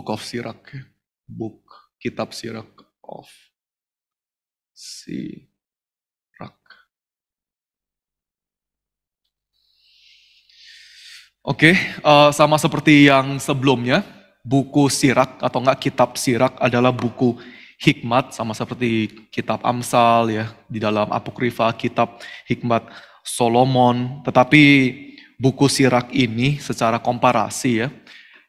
Book of Sirach. Kitab Sirach of Sirach. Oke, sama seperti yang sebelumnya, buku Sirach atau enggak kitab Sirach adalah buku hikmat, sama seperti kitab Amsal ya, di dalam Apokrifa kitab hikmat Solomon. Tetapi buku Sirach ini secara komparasi ya,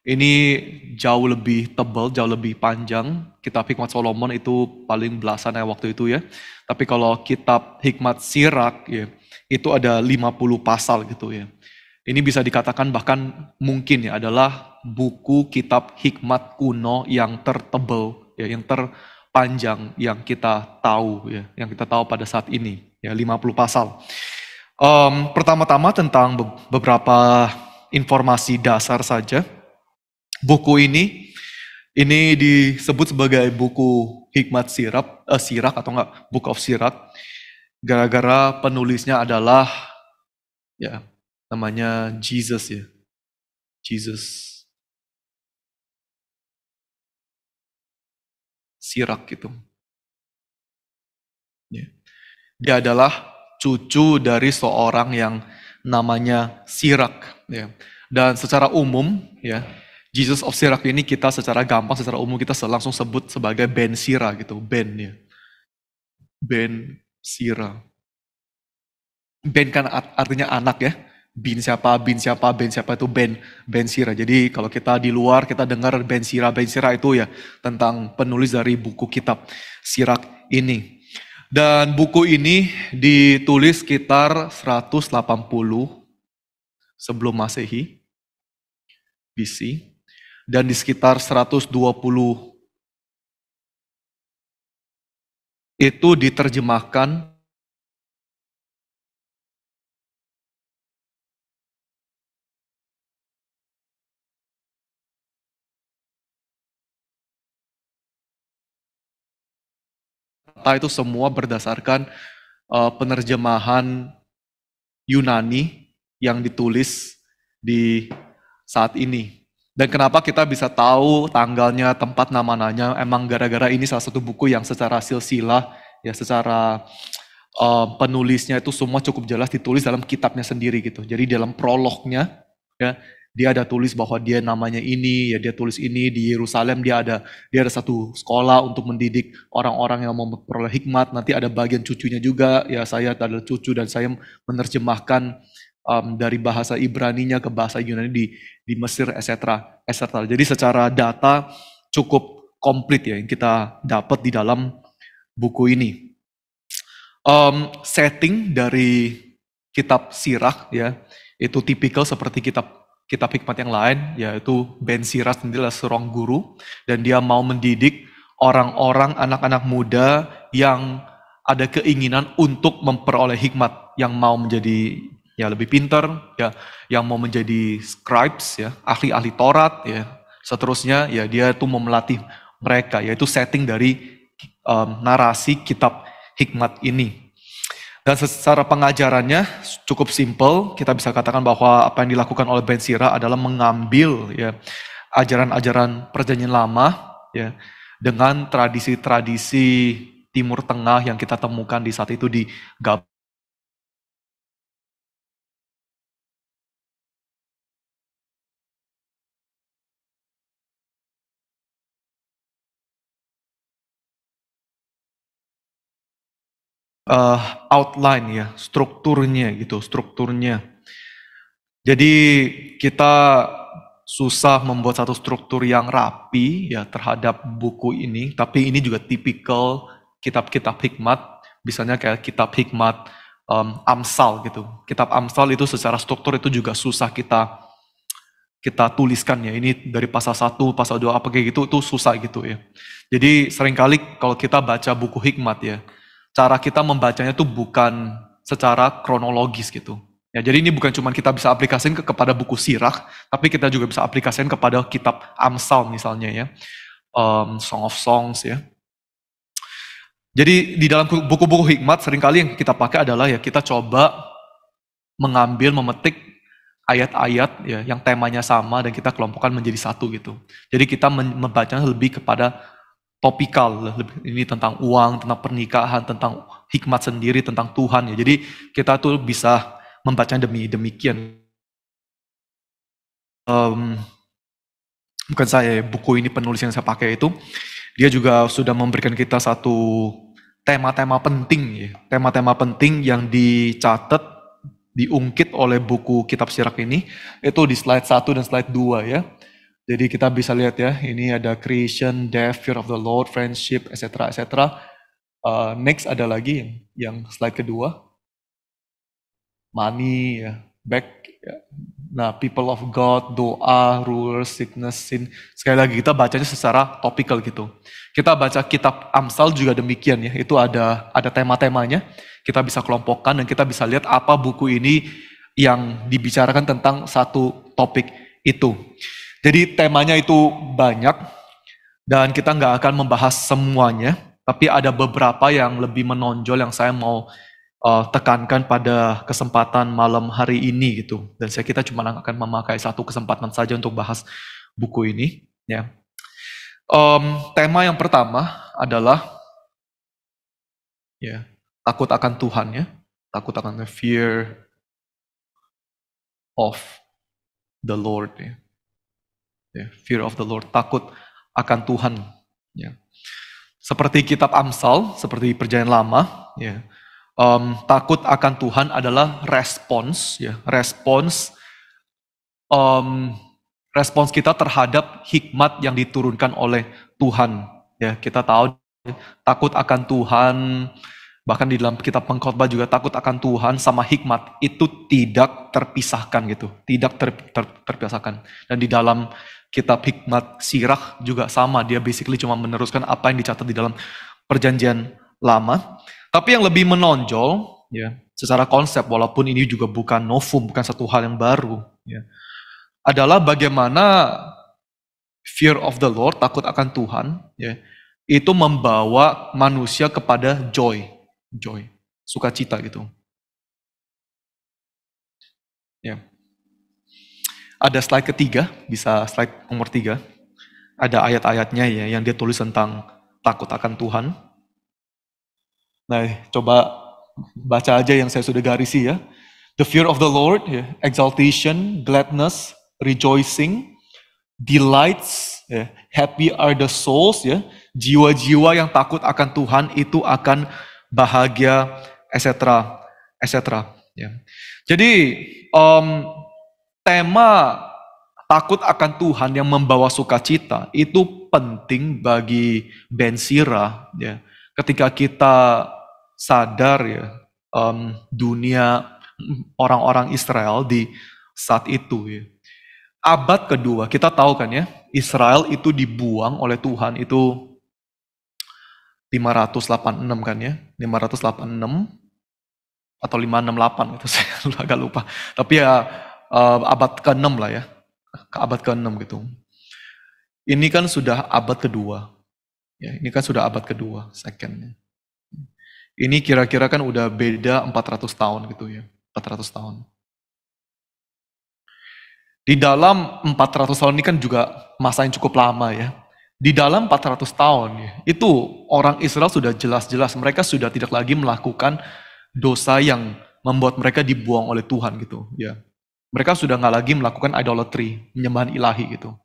ini jauh lebih tebal, jauh lebih panjang. Kitab hikmat Solomon itu paling belasan ya waktu itu ya. Tapi kalau kitab hikmat Sirach ya, itu ada 50 pasal gitu ya. Ini bisa dikatakan bahkan mungkin ya adalah buku kitab hikmat kuno yang tertebal ya, yang terpanjang yang kita tahu ya, yang kita tahu pada saat ini ya, 50 pasal. Pertama-tama tentang beberapa informasi dasar saja. Buku ini disebut sebagai buku hikmat Sirach atau enggak Book of Sirach gara-gara penulisnya adalah ya namanya Jesus ya. Jesus Sirach gitu. Ya. Dia adalah cucu dari seorang yang namanya Sirach ya. Dan secara umum ya, Jesus of Sirach ini kita secara gampang, secara umum kita langsung sebut sebagai Ben Sira gitu, Ben ya. Ben Sira. Ben kan artinya anak ya. Bin siapa itu Ben Sira. Jadi kalau kita di luar kita dengar Ben Sira itu ya tentang penulis dari buku kitab Sirach ini. Dan buku ini ditulis sekitar 180 sebelum Masehi BC. Dan di sekitar 120 itu diterjemahkan itu semua berdasarkan penerjemahan Yunani yang ditulis di saat ini. Dan kenapa kita bisa tahu tanggalnya, tempat nama-namanya, emang gara-gara ini salah satu buku yang secara silsilah, ya secara penulisnya itu semua cukup jelas ditulis dalam kitabnya sendiri gitu. Jadi dalam prolognya, ya dia ada tulis bahwa dia namanya ini, ya dia tulis ini di Yerusalem dia ada satu sekolah untuk mendidik orang-orang yang mau memperoleh hikmat. Nanti ada bagian cucunya juga, ya saya adalah cucu dan saya menerjemahkan dari bahasa Ibraninya ke bahasa Yunani di Mesir, etc. Jadi secara data cukup komplit ya yang kita dapat di dalam buku ini. Setting dari kitab Sirach ya itu tipikal seperti kitab hikmat yang lain, yaitu Ben Sira sendiri adalah seorang guru dan dia mau mendidik orang-orang, anak-anak muda yang ada keinginan untuk memperoleh hikmat, yang mau menjadi ya lebih pintar, ya, yang mau menjadi scribes, ya, ahli-ahli Taurat, ya, seterusnya, ya dia itu mau melatih mereka, yaitu setting dari narasi kitab hikmat ini. Dan secara pengajarannya cukup simpel, kita bisa katakan bahwa apa yang dilakukan oleh Ben Sira adalah mengambil ya ajaran-ajaran Perjanjian Lama, ya, dengan tradisi-tradisi Timur Tengah yang kita temukan di saat itu di Gabel. Outline ya, strukturnya. Jadi kita susah membuat satu struktur yang rapi ya terhadap buku ini, tapi ini juga tipikal kitab-kitab hikmat, misalnya kayak kitab hikmat Amsal gitu. Kitab Amsal itu secara struktur itu juga susah kita tuliskan ya. Ini dari pasal 1, pasal 2 apa kayak gitu itu susah gitu ya. Jadi seringkali kalau kita baca buku hikmat ya, cara kita membacanya tuh bukan secara kronologis gitu. Ya, jadi ini bukan cuma kita bisa aplikasikan kepada buku Sirach, tapi kita juga bisa aplikasikan kepada kitab Amsal misalnya ya, Song of Songs ya. Jadi di dalam buku-buku hikmat seringkali yang kita pakai adalah ya kita coba mengambil, memetik ayat-ayat ya yang temanya sama dan kita kelompokkan menjadi satu gitu. Jadi kita membacanya lebih kepada topikal, ini tentang uang, tentang pernikahan, tentang hikmat sendiri, tentang Tuhan ya. Jadi kita tuh bisa membacanya demikian. Bukan saya, buku ini penulis yang saya pakai itu, dia juga sudah memberikan kita satu tema-tema penting ya. Tema-tema penting yang dicatat, diungkit oleh buku Kitab Sirak ini, itu di slide 1 dan slide 2 ya. Jadi kita bisa lihat ya, ini ada creation, death, fear of the Lord, friendship, etc. etc. Next ada lagi yang slide kedua, money, ya, back. Ya. Nah, people of God, doa, rulers, sickness, sin. Sekali lagi kita bacanya secara topikal gitu. Kita baca kitab Amsal juga demikian ya. Itu ada tema-temanya. Kita bisa kelompokkan dan kita bisa lihat apa buku ini yang dibicarakan tentang satu topik itu. Jadi temanya itu banyak dan kita nggak akan membahas semuanya. Tapi ada beberapa yang lebih menonjol yang saya mau tekankan pada kesempatan malam hari ini gitu. Dan kita cuma akan memakai satu kesempatan saja untuk bahas buku ini. Ya. Tema yang pertama adalah ya, takut akan Tuhan ya. Takut akan the fear of the Lord ya. Ya, fear of the Lord, takut akan Tuhan ya. Seperti kitab Amsal, seperti Perjanjian Lama ya. Takut akan Tuhan adalah respons ya, respons kita terhadap hikmat yang diturunkan oleh Tuhan ya. Kita tahu takut akan Tuhan, bahkan di dalam kitab Pengkhotbah juga takut akan Tuhan sama hikmat itu tidak terpisahkan gitu, tidak terpisahkan. Dan di dalam kitab Hikmat Sirach juga sama, dia basically cuma meneruskan apa yang dicatat di dalam Perjanjian Lama. Tapi yang lebih menonjol, ya, secara konsep, walaupun ini juga bukan novum, bukan satu hal yang baru, ya, adalah bagaimana fear of the Lord, takut akan Tuhan, ya, itu membawa manusia kepada joy, sukacita gitu. Ya. Ada slide ketiga, bisa slide nomor 3. Ada ayat-ayatnya ya, yang dia tulis tentang takut akan Tuhan. Nah, coba baca aja yang saya sudah garisi ya. The fear of the Lord, ya, exaltation, gladness, rejoicing, delights, ya, happy are the souls, ya, jiwa-jiwa yang takut akan Tuhan itu akan bahagia, etc. Ya. Jadi tema takut akan Tuhan yang membawa sukacita itu penting bagi Ben Sira, ya. Ketika kita sadar ya, dunia orang-orang Israel di saat itu ya. Abad kedua, kita tahu kan ya, Israel itu dibuang oleh Tuhan itu 586 kan ya, 586 atau 568 gitu, saya agak lupa. Tapi ya abad ke-6 lah ya, ke abad ke-6 gitu. Ini kan sudah abad kedua, ya, ini kan sudah abad kedua, second. Ini kira-kira kan udah beda 400 tahun gitu ya, 400 tahun. Di dalam 400 tahun ini kan juga masa yang cukup lama ya. Di dalam 400 tahun ya, itu orang Israel sudah jelas-jelas mereka sudah tidak lagi melakukan dosa yang membuat mereka dibuang oleh Tuhan gitu ya. Mereka sudah nggak lagi melakukan idolatry, penyembahan ilahi gitu.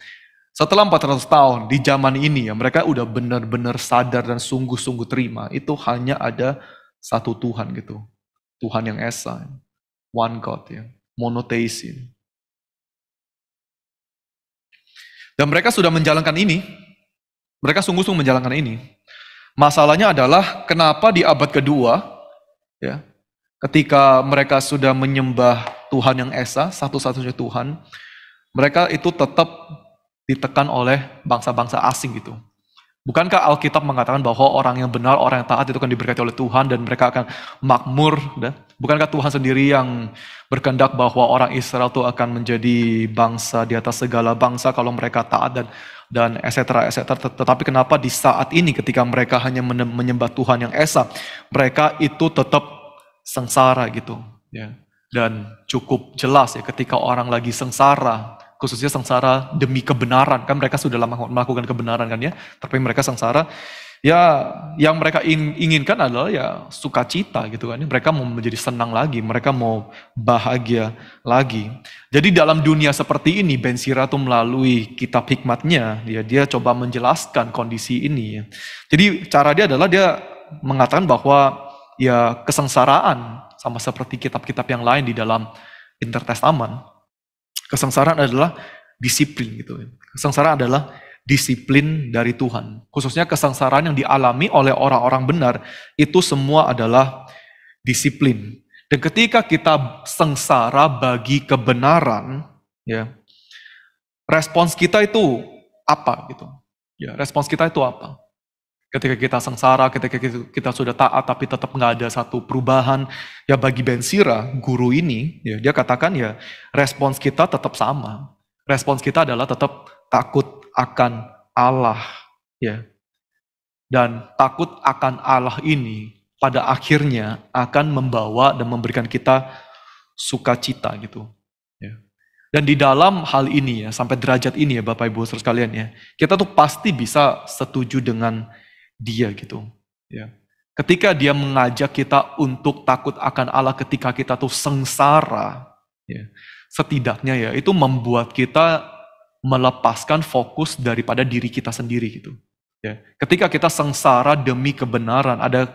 Setelah 400 tahun di zaman ini ya, mereka udah benar-benar sadar dan sungguh-sungguh terima itu hanya ada satu Tuhan gitu. Tuhan yang esa, one God ya, monotheism. Dan mereka sudah menjalankan ini. Mereka sungguh-sungguh menjalankan ini. Masalahnya adalah kenapa di abad kedua ya, ketika mereka sudah menyembah Tuhan yang esa, satu-satunya Tuhan, mereka itu tetap ditekan oleh bangsa-bangsa asing gitu. Bukankah Alkitab mengatakan bahwa orang yang benar, orang yang taat itu akan diberkati oleh Tuhan dan mereka akan makmur? Bukankah Tuhan sendiri yang berkehendak bahwa orang Israel itu akan menjadi bangsa di atas segala bangsa kalau mereka taat dan etc. Tetapi kenapa di saat ini ketika mereka hanya menyembah Tuhan yang esa, mereka itu tetap sengsara gitu? Ya. Dan cukup jelas ya ketika orang lagi sengsara, khususnya sengsara demi kebenaran, kan mereka sudah lama melakukan kebenaran kan ya, tapi mereka sengsara, ya yang mereka inginkan adalah ya sukacita gitu kan, mereka mau menjadi senang lagi, mereka mau bahagia lagi. Jadi dalam dunia seperti ini, Ben Sira tuh melalui kitab hikmatnya, dia coba menjelaskan kondisi ini ya. Jadi cara dia adalah dia mengatakan bahwa ya kesengsaraan sama seperti kitab-kitab yang lain di dalam Intertestament, kesengsaraan adalah disiplin gitu. Kesengsaraan adalah disiplin dari Tuhan. Khususnya kesengsaraan yang dialami oleh orang-orang benar, itu semua adalah disiplin. Dan ketika kita sengsara bagi kebenaran, ya, respons kita itu apa gitu? Ya, respons kita itu apa? Ketika kita sengsara, ketika kita sudah taat tapi tetap nggak ada satu perubahan, ya bagi Ben Sira, guru ini, ya dia katakan ya respons kita tetap sama. Respons kita adalah tetap takut akan Allah, ya. Dan takut akan Allah ini pada akhirnya akan membawa dan memberikan kita sukacita gitu. Ya. Dan di dalam hal ini ya, sampai derajat ini ya Bapak Ibu saudara sekalian ya, kita tuh pasti bisa setuju dengan dia gitu. Ya. Ketika dia mengajak kita untuk takut akan Allah ketika kita tuh sengsara, ya, setidaknya ya itu membuat kita melepaskan fokus daripada diri kita sendiri gitu. Ya. Ketika kita sengsara demi kebenaran, ada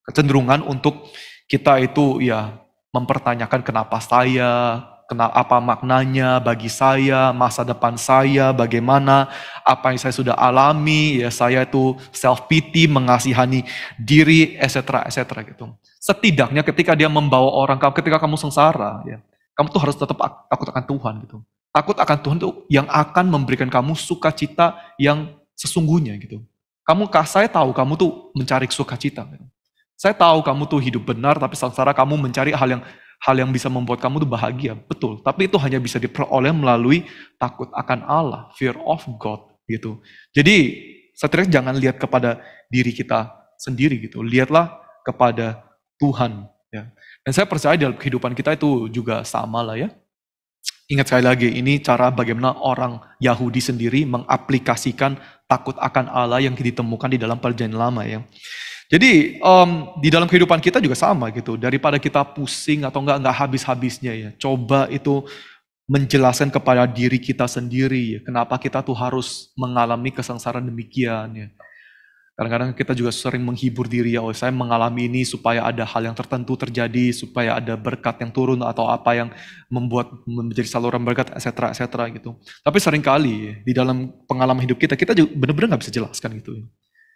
kecenderungan untuk kita itu ya mempertanyakan kenapa saya, apa maknanya bagi saya, masa depan saya, bagaimana, apa yang saya sudah alami, ya saya itu self pity, mengasihani diri, etc. gitu. Setidaknya ketika dia membawa orang, ketika kamu sengsara, ya, kamu tuh harus tetap takut akan Tuhan gitu. Takut akan Tuhan tuh yang akan memberikan kamu sukacita yang sesungguhnya gitu. Saya tahu kamu tuh mencari sukacita. Gitu. Saya tahu kamu tuh hidup benar, tapi sengsara kamu mencari hal yang bisa membuat kamu tuh bahagia, betul. Tapi itu hanya bisa diperoleh melalui takut akan Allah, fear of God, gitu. Jadi, setidaknya jangan lihat kepada diri kita sendiri, gitu. Lihatlah kepada Tuhan. Ya. Dan saya percaya dalam kehidupan kita itu juga sama lah ya. Ingat sekali lagi, ini cara bagaimana orang Yahudi sendiri mengaplikasikan takut akan Allah yang ditemukan di dalam Perjanjian Lama ya. Jadi di dalam kehidupan kita juga sama gitu. Daripada kita pusing atau enggak habis-habisnya ya. Coba itu menjelaskan kepada diri kita sendiri ya. Kenapa kita tuh harus mengalami kesengsaraan demikian ya. Kadang-kadang kita juga sering menghibur diri ya. Oh saya mengalami ini supaya ada hal yang tertentu terjadi. Supaya ada berkat yang turun atau apa yang membuat menjadi saluran berkat etc. gitu. Tapi seringkali di dalam pengalaman hidup kita juga benar-benar gak bisa jelaskan gitu ya.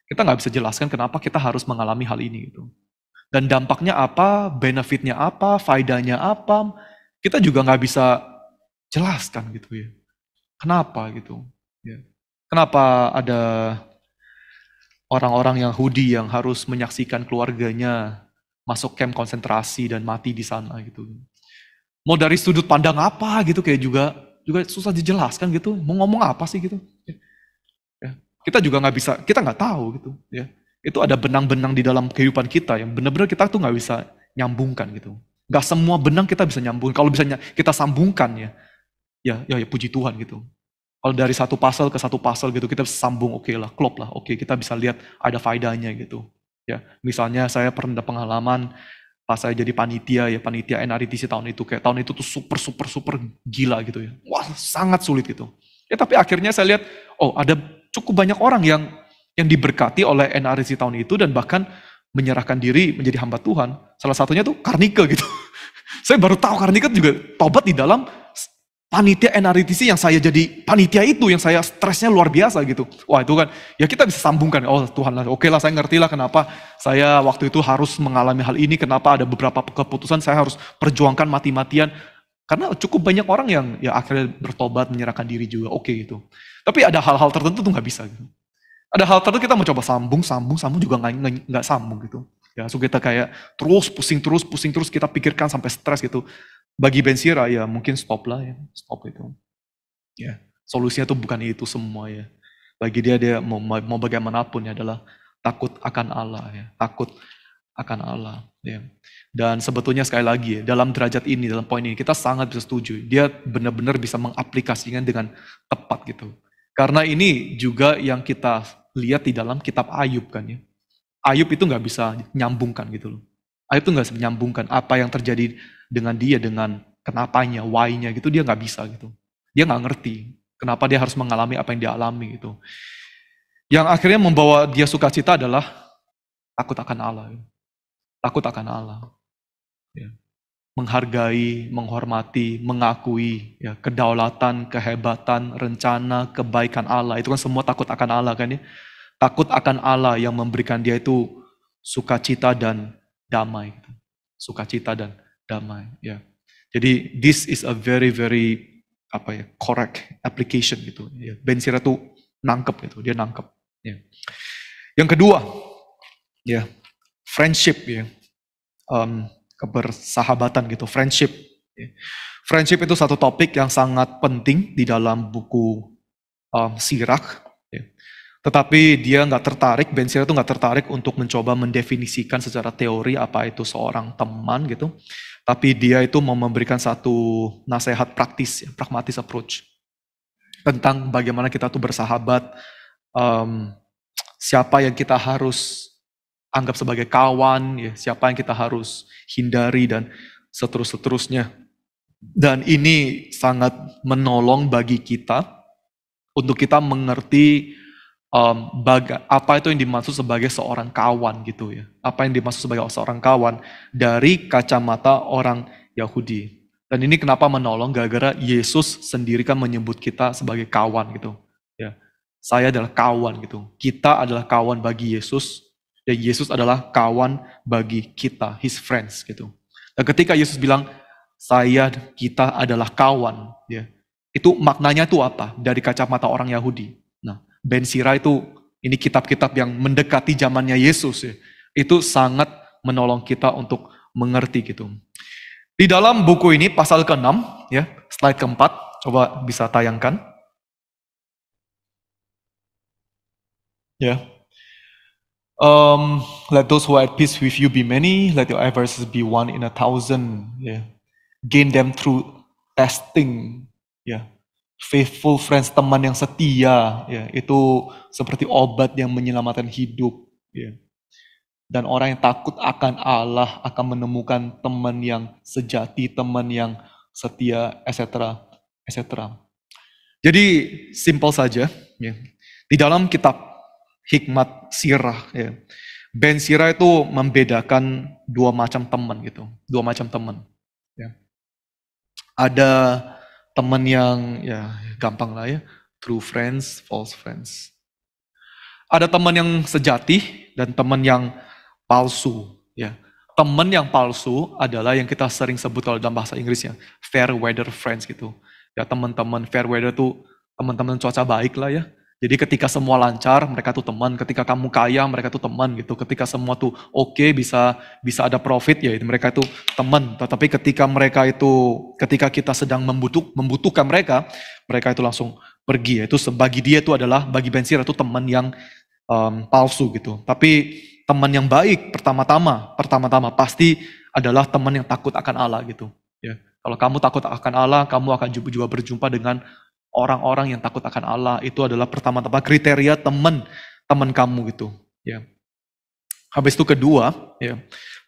Kita nggak bisa jelaskan kenapa kita harus mengalami hal ini gitu. Dan dampaknya apa, benefitnya apa, faedahnya apa, kita juga nggak bisa jelaskan gitu ya. Kenapa gitu? Ya. Kenapa ada orang-orang Yahudi yang harus menyaksikan keluarganya masuk camp konsentrasi dan mati di sana gitu. Mau dari sudut pandang apa gitu kayak juga susah dijelaskan gitu. Mau ngomong apa sih gitu? Kita juga nggak bisa, kita nggak tahu gitu ya. Itu ada benang-benang di dalam kehidupan kita yang benar-benar kita tuh nggak bisa nyambungkan gitu. Nggak semua benang kita bisa nyambung. Kalau bisa kita sambungkan ya puji Tuhan gitu. Kalau dari satu pasal ke satu pasal gitu kita bisa sambung, oke lah, klop lah, oke kita bisa lihat ada faedahnya gitu. Ya, misalnya saya pernah pengalaman pas saya jadi panitia NRITC tahun itu, kayak tahun itu tuh super gila gitu ya. Wah, sangat sulit gitu. Ya tapi akhirnya saya lihat, oh ada cukup banyak orang yang diberkati oleh NRIC tahun itu dan bahkan menyerahkan diri menjadi hamba Tuhan. Salah satunya tuh Karnike gitu. Saya baru tahu Karnike juga tobat di dalam panitia NRITC yang saya jadi panitia itu, yang saya stresnya luar biasa gitu. Wah itu kan, ya kita bisa sambungkan, oh Tuhan lah, oke lah saya ngerti lah kenapa saya waktu itu harus mengalami hal ini, kenapa ada beberapa keputusan saya harus perjuangkan mati-matian. Karena cukup banyak orang yang ya akhirnya bertobat, menyerahkan diri juga, oke gitu. Tapi ada hal-hal tertentu tuh nggak bisa gitu. Ada hal tertentu kita mau coba sambung juga nggak sambung gitu. Ya, so kita kayak pusing terus kita pikirkan sampai stres gitu. Bagi Ben Sira ya mungkin stop lah ya, stop itu. Ya, solusinya tuh bukan itu semua ya. Bagi dia mau bagaimanapun ya adalah takut akan Allah ya, takut akan Allah. Ya. Dan sebetulnya sekali lagi, dalam derajat ini, dalam poin ini, kita sangat bisa setuju. Dia benar-benar bisa mengaplikasikan dengan tepat gitu. Karena ini juga yang kita lihat di dalam kitab Ayub kan ya. Ayub itu nggak bisa nyambungkan gitu loh. Ayub itu nggak bisa menyambungkan apa yang terjadi dengan dia, dengan kenapanya, why-nya gitu, dia nggak bisa gitu. Dia nggak ngerti kenapa dia harus mengalami apa yang dia alami gitu. Yang akhirnya membawa dia sukacita adalah takut akan Allah. Takut akan Allah. Ya. Menghargai, menghormati, mengakui ya, kedaulatan, kehebatan, rencana, kebaikan Allah. Itu kan semua takut akan Allah kan ya. Takut akan Allah yang memberikan dia itu sukacita dan damai. Sukacita dan damai. Ya. Jadi this is a very correct application gitu. Ya. Ben Sira tuh nangkep gitu, dia nangkep. Ya. Yang kedua, ya friendship ya, kebersahabatan gitu, friendship. Ya. Friendship itu satu topik yang sangat penting di dalam buku Sirach. Ya. Tetapi dia nggak tertarik, Ben Sira itu nggak tertarik untuk mencoba mendefinisikan secara teori apa itu seorang teman gitu. Tapi dia itu mau memberikan satu nasihat praktis, ya, pragmatis approach tentang bagaimana kita tuh bersahabat, siapa yang kita harus anggap sebagai kawan, ya, siapa yang kita harus hindari dan seterusnya. Dan ini sangat menolong bagi kita untuk kita mengerti apa itu yang dimaksud sebagai seorang kawan gitu ya. Apa yang dimaksud sebagai seorang kawan dari kacamata orang Yahudi. Dan ini kenapa menolong gara-gara Yesus sendiri kan menyebut kita sebagai kawan gitu. Ya. Saya adalah kawan gitu. Kita adalah kawan bagi Yesus dan Yesus adalah kawan bagi kita, his friends gitu. Dan ketika Yesus bilang kita adalah kawan ya. Itu maknanya itu apa? Dari kacamata orang Yahudi. Nah, Ben Sira itu, ini kitab-kitab yang mendekati zamannya Yesus ya. Itu sangat menolong kita untuk mengerti gitu. Di dalam buku ini pasal ke-6 ya, slide ke-4, coba bisa tayangkan. Ya. Let those who are at peace with you be many, let your adversaries be 1 in 1,000. Ya. Gain them through testing. Ya. Faithful friends, teman yang setia, ya, itu seperti obat yang menyelamatkan hidup. Ya. Dan orang yang takut akan Allah akan menemukan teman yang sejati, teman yang setia, etc. Jadi simple saja. Ya. Di dalam kitab Hikmat Sirah, ya, Ben Sira itu membedakan dua macam teman gitu, dua macam teman. Ya. Ada teman yang ya gampang lah ya, true friends, false friends. Ada teman yang sejati dan teman yang palsu. Ya, teman yang palsu adalah yang kita sering sebut kalau dalam bahasa Inggrisnya fair weather friends gitu. Ya teman-teman fair weather tuh teman-teman cuaca baik lah ya. Jadi ketika semua lancar, mereka tuh teman. Ketika kamu kaya, mereka tuh teman gitu. Ketika semua tuh oke, bisa ada profit, ya mereka itu teman. Tetapi ketika kita sedang membutuhkan mereka itu langsung pergi. Itu bagi dia itu adalah, bagi Ben Sira itu teman yang palsu gitu. Tapi teman yang baik pertama-tama pasti adalah teman yang takut akan Allah gitu. Ya. Kalau kamu takut akan Allah, kamu akan juga berjumpa dengan orang-orang yang takut akan Allah. Itu adalah pertama-tama kriteria teman kamu gitu. Ya. Habis itu kedua, ya,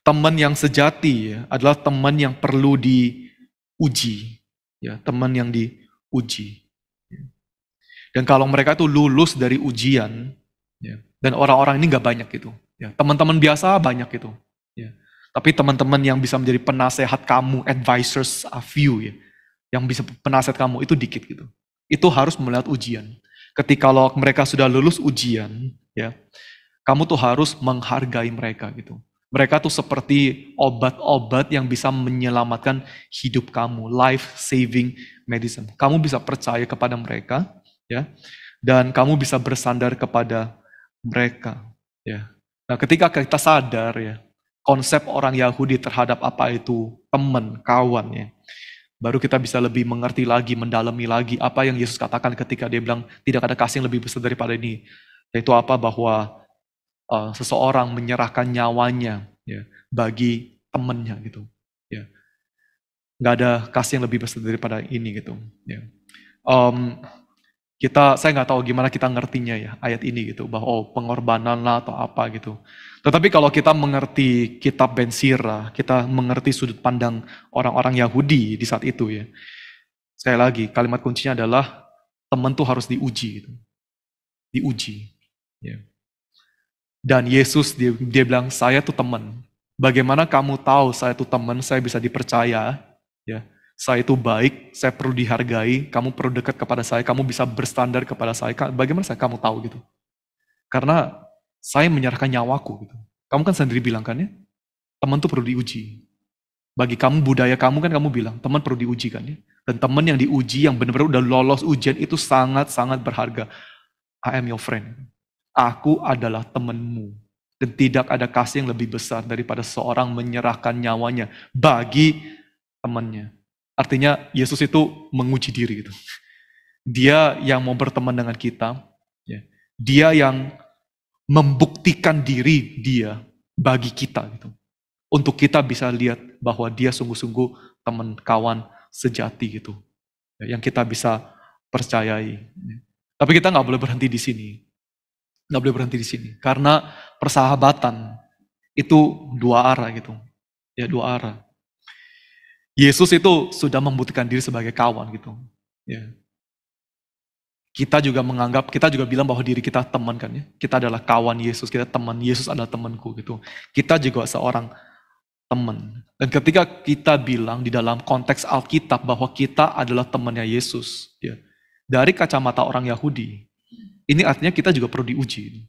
teman yang sejati ya, adalah teman yang perlu diuji. Ya, teman yang diuji. Dan kalau mereka itu lulus dari ujian, ya, dan orang-orang ini nggak banyak gitu. Ya, teman-teman biasa banyak gitu. Ya. Tapi teman-teman yang bisa menjadi penasehat kamu, advisors of you, ya, yang bisa penasehat kamu itu dikit gitu. Itu harus melihat ujian. Ketika mereka sudah lulus ujian, ya, kamu tuh harus menghargai mereka gitu. Mereka tuh seperti obat-obat yang bisa menyelamatkan hidup kamu, life saving medicine. Kamu bisa percaya kepada mereka, ya, dan kamu bisa bersandar kepada mereka, ya. Nah, ketika kita sadar ya, konsep orang Yahudi terhadap apa itu teman, kawan, ya, baru kita bisa lebih mengerti lagi, mendalami lagi apa yang Yesus katakan ketika dia bilang tidak ada kasih yang lebih besar daripada ini. Yaitu apa? Bahwa seseorang menyerahkan nyawanya ya, bagi temannya gitu. Ya, nggak ada kasih yang lebih besar daripada ini gitu. Ya. Saya nggak tahu gimana kita ngertinya ya ayat ini gitu, bahwa pengorbanan lah atau apa gitu. Tetapi kalau kita mengerti kitab Ben Sira, kita mengerti sudut pandang orang-orang Yahudi di saat itu ya. Sekali lagi, kalimat kuncinya adalah teman tuh harus diuji gitu. Diuji. Ya. Dan Yesus dia bilang, saya tuh teman. Bagaimana kamu tahu saya tuh teman, saya bisa dipercaya, ya. Saya itu baik, saya perlu dihargai, kamu perlu dekat kepada saya, kamu bisa berstandar kepada saya. Bagaimana kamu tahu gitu? Karena saya menyerahkan nyawaku gitu. Kamu kan sendiri bilang kan ya, teman tuh perlu diuji. Bagi kamu, budaya kamu kan kamu bilang, teman perlu diuji kan ya. Dan teman yang diuji, yang benar-benar udah lolos ujian itu sangat-sangat berharga. I am your friend. Aku adalah temanmu. Dan tidak ada kasih yang lebih besar daripada seorang menyerahkan nyawanya bagi temannya. Artinya Yesus itu menguji diri gitu. Dia yang mau berteman dengan kita. Ya. Dia yang membuktikan diri dia bagi kita gitu. Untuk kita bisa lihat bahwa dia sungguh-sungguh teman kawan sejati gitu. Yang kita bisa percayai. Tapi kita nggak boleh berhenti di sini. Nggak boleh berhenti di sini. Karena persahabatan itu dua arah gitu. Ya, dua arah. Yesus itu sudah membuktikan diri sebagai kawan gitu. Ya. Kita juga bilang bahwa diri kita teman kan ya. Kita adalah kawan Yesus, kita teman. Yesus adalah temanku gitu. Kita juga seorang teman. Dan ketika kita bilang di dalam konteks Alkitab bahwa kita adalah temannya Yesus, ya, dari kacamata orang Yahudi, ini artinya kita juga perlu diuji.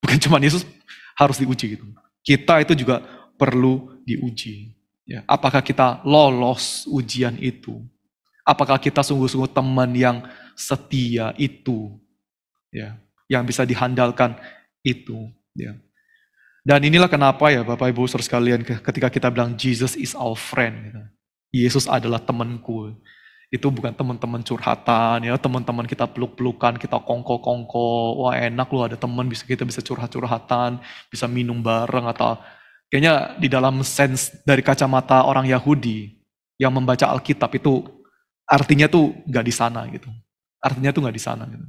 Bukan cuma Yesus harus diuji gitu. Kita itu juga perlu diuji. Ya, apakah kita lolos ujian itu? Apakah kita sungguh-sungguh teman yang setia itu? Ya, yang bisa dihandalkan itu. Ya. Dan inilah kenapa ya Bapak Ibu Saudara sekalian, ketika kita bilang Jesus is our friend, gitu. Yesus adalah temanku. Itu bukan teman-teman curhatan, ya teman-teman kita peluk-pelukan, kita kongko-kongko, wah enak loh ada teman, kita bisa curhat-curhatan, bisa minum bareng, atau kayaknya di dalam sense dari kacamata orang Yahudi yang membaca Alkitab itu artinya tuh nggak di sana gitu. Artinya tuh nggak di sana gitu.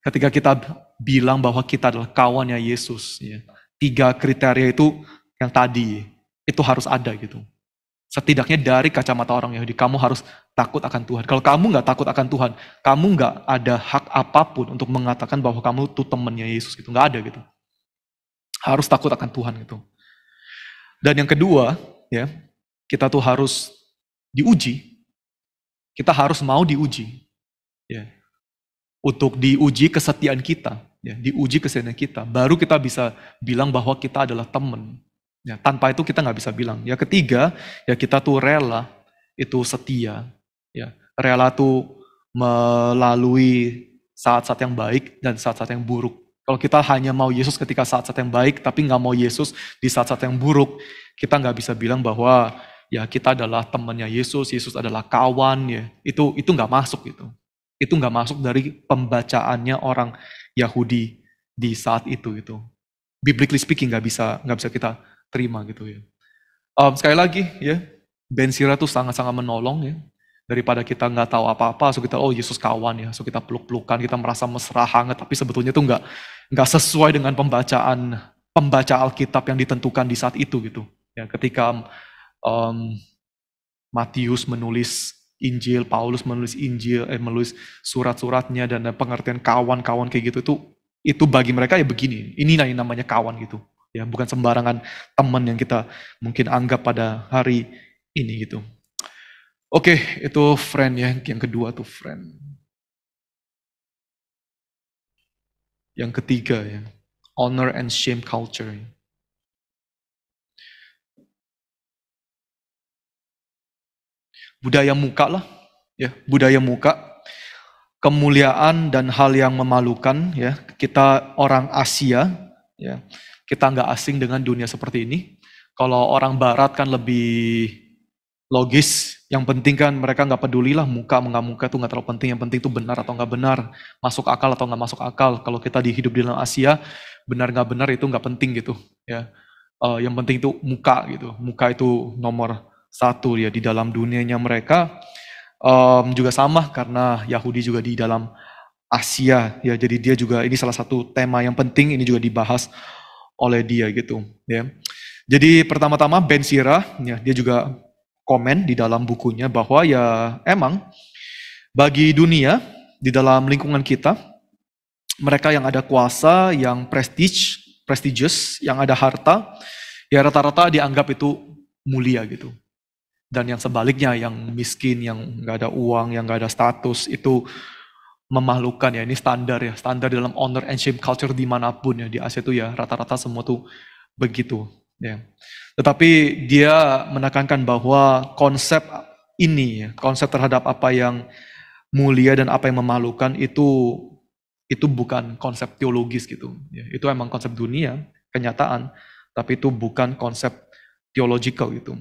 Ketika kita bilang bahwa kita adalah kawannya Yesus, ya, 3 kriteria itu yang tadi itu harus ada gitu. Setidaknya dari kacamata orang Yahudi, kamu harus takut akan Tuhan. Kalau kamu nggak takut akan Tuhan, kamu nggak ada hak apapun untuk mengatakan bahwa kamu tuh temannya Yesus gitu. Nggak ada gitu. Harus takut akan Tuhan gitu. Dan yang kedua, ya, kita tuh harus diuji. Kita harus mau diuji. Ya. Untuk diuji kesetiaan kita. Ya, diuji kesetiaan kita. Baru kita bisa bilang bahwa kita adalah teman. Ya, tanpa itu kita nggak bisa bilang. Ya ketiga, ya kita tuh rela, itu setia. Ya, rela tuh melalui saat-saat yang baik dan saat-saat yang buruk. Kalau kita hanya mau Yesus ketika saat-saat yang baik, tapi nggak mau Yesus di saat-saat yang buruk, kita nggak bisa bilang bahwa ya kita adalah temannya Yesus, Yesus adalah kawan. Ya, itu nggak masuk gitu. Itu nggak masuk dari pembacaannya orang Yahudi di saat itu gitu. Biblically speaking nggak bisa kita terima gitu ya. Sekali lagi ya, Ben Sira tuh sangat-sangat menolong ya. Daripada kita nggak tahu apa-apa, so kita Yesus kawan ya, so kita peluk-pelukan, kita merasa mesra hangat, tapi sebetulnya tuh nggak sesuai dengan pembaca Alkitab yang ditentukan di saat itu gitu. Ya, ketika Matius menulis Injil, Paulus menulis Injil, menulis surat-suratnya dan pengertian kawan-kawan kayak gitu itu bagi mereka ya begini. Inilah yang namanya kawan gitu. Ya, bukan sembarangan teman yang kita mungkin anggap pada hari ini gitu. Oke, itu friend ya. Yang kedua tuh friend. Yang ketiga ya, honor and shame culture. Budaya muka lah, ya, budaya muka. Kemuliaan dan hal yang memalukan ya. Kita orang Asia ya. Kita nggak asing dengan dunia seperti ini. Kalau orang barat kan lebih logis, yang penting kan mereka nggak peduli lah muka nggak muka tuh nggak terlalu penting, yang penting tuh benar atau nggak benar, masuk akal atau nggak masuk akal. Kalau kita hidup di dalam Asia, benar nggak benar itu nggak penting gitu ya. Yang penting itu muka gitu. Muka itu nomor satu ya di dalam dunianya mereka. Juga sama karena Yahudi juga di dalam Asia ya. Jadi dia juga ini salah satu tema yang penting ini juga dibahas oleh dia gitu ya. Jadi pertama-tama Ben Sira ya dia juga komen di dalam bukunya bahwa ya emang bagi dunia di dalam lingkungan kita mereka yang ada kuasa, yang prestigious, yang ada harta, ya rata-rata dianggap itu mulia gitu. Dan yang sebaliknya, yang miskin, yang nggak ada uang, yang nggak ada status, itu memalukan ya. Ini standar ya, standar dalam honor and shame culture dimanapun ya. Di Asia itu ya rata-rata semua tuh begitu. Ya. Tetapi dia menekankan bahwa konsep ini, ya, konsep terhadap apa yang mulia dan apa yang memalukan itu bukan konsep teologis gitu. Ya, itu emang konsep dunia, kenyataan, tapi itu bukan konsep theological gitu.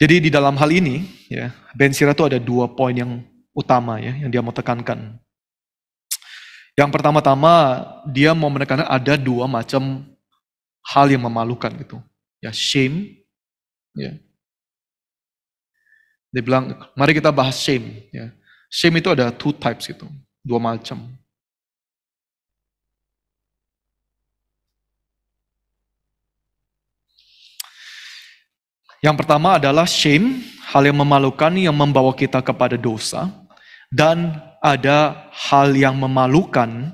Jadi di dalam hal ini, ya, Ben Sira itu ada 2 poin yang utama ya, yang dia mau tekankan. Yang pertama-tama dia mau menekankan ada 2 macam hal yang memalukan gitu. Ya, shame, ya. Dia bilang, mari kita bahas shame. Ya. Shame itu ada 2 types gitu, 2 macam. Yang pertama adalah shame, hal yang memalukan yang membawa kita kepada dosa. Dan ada hal yang memalukan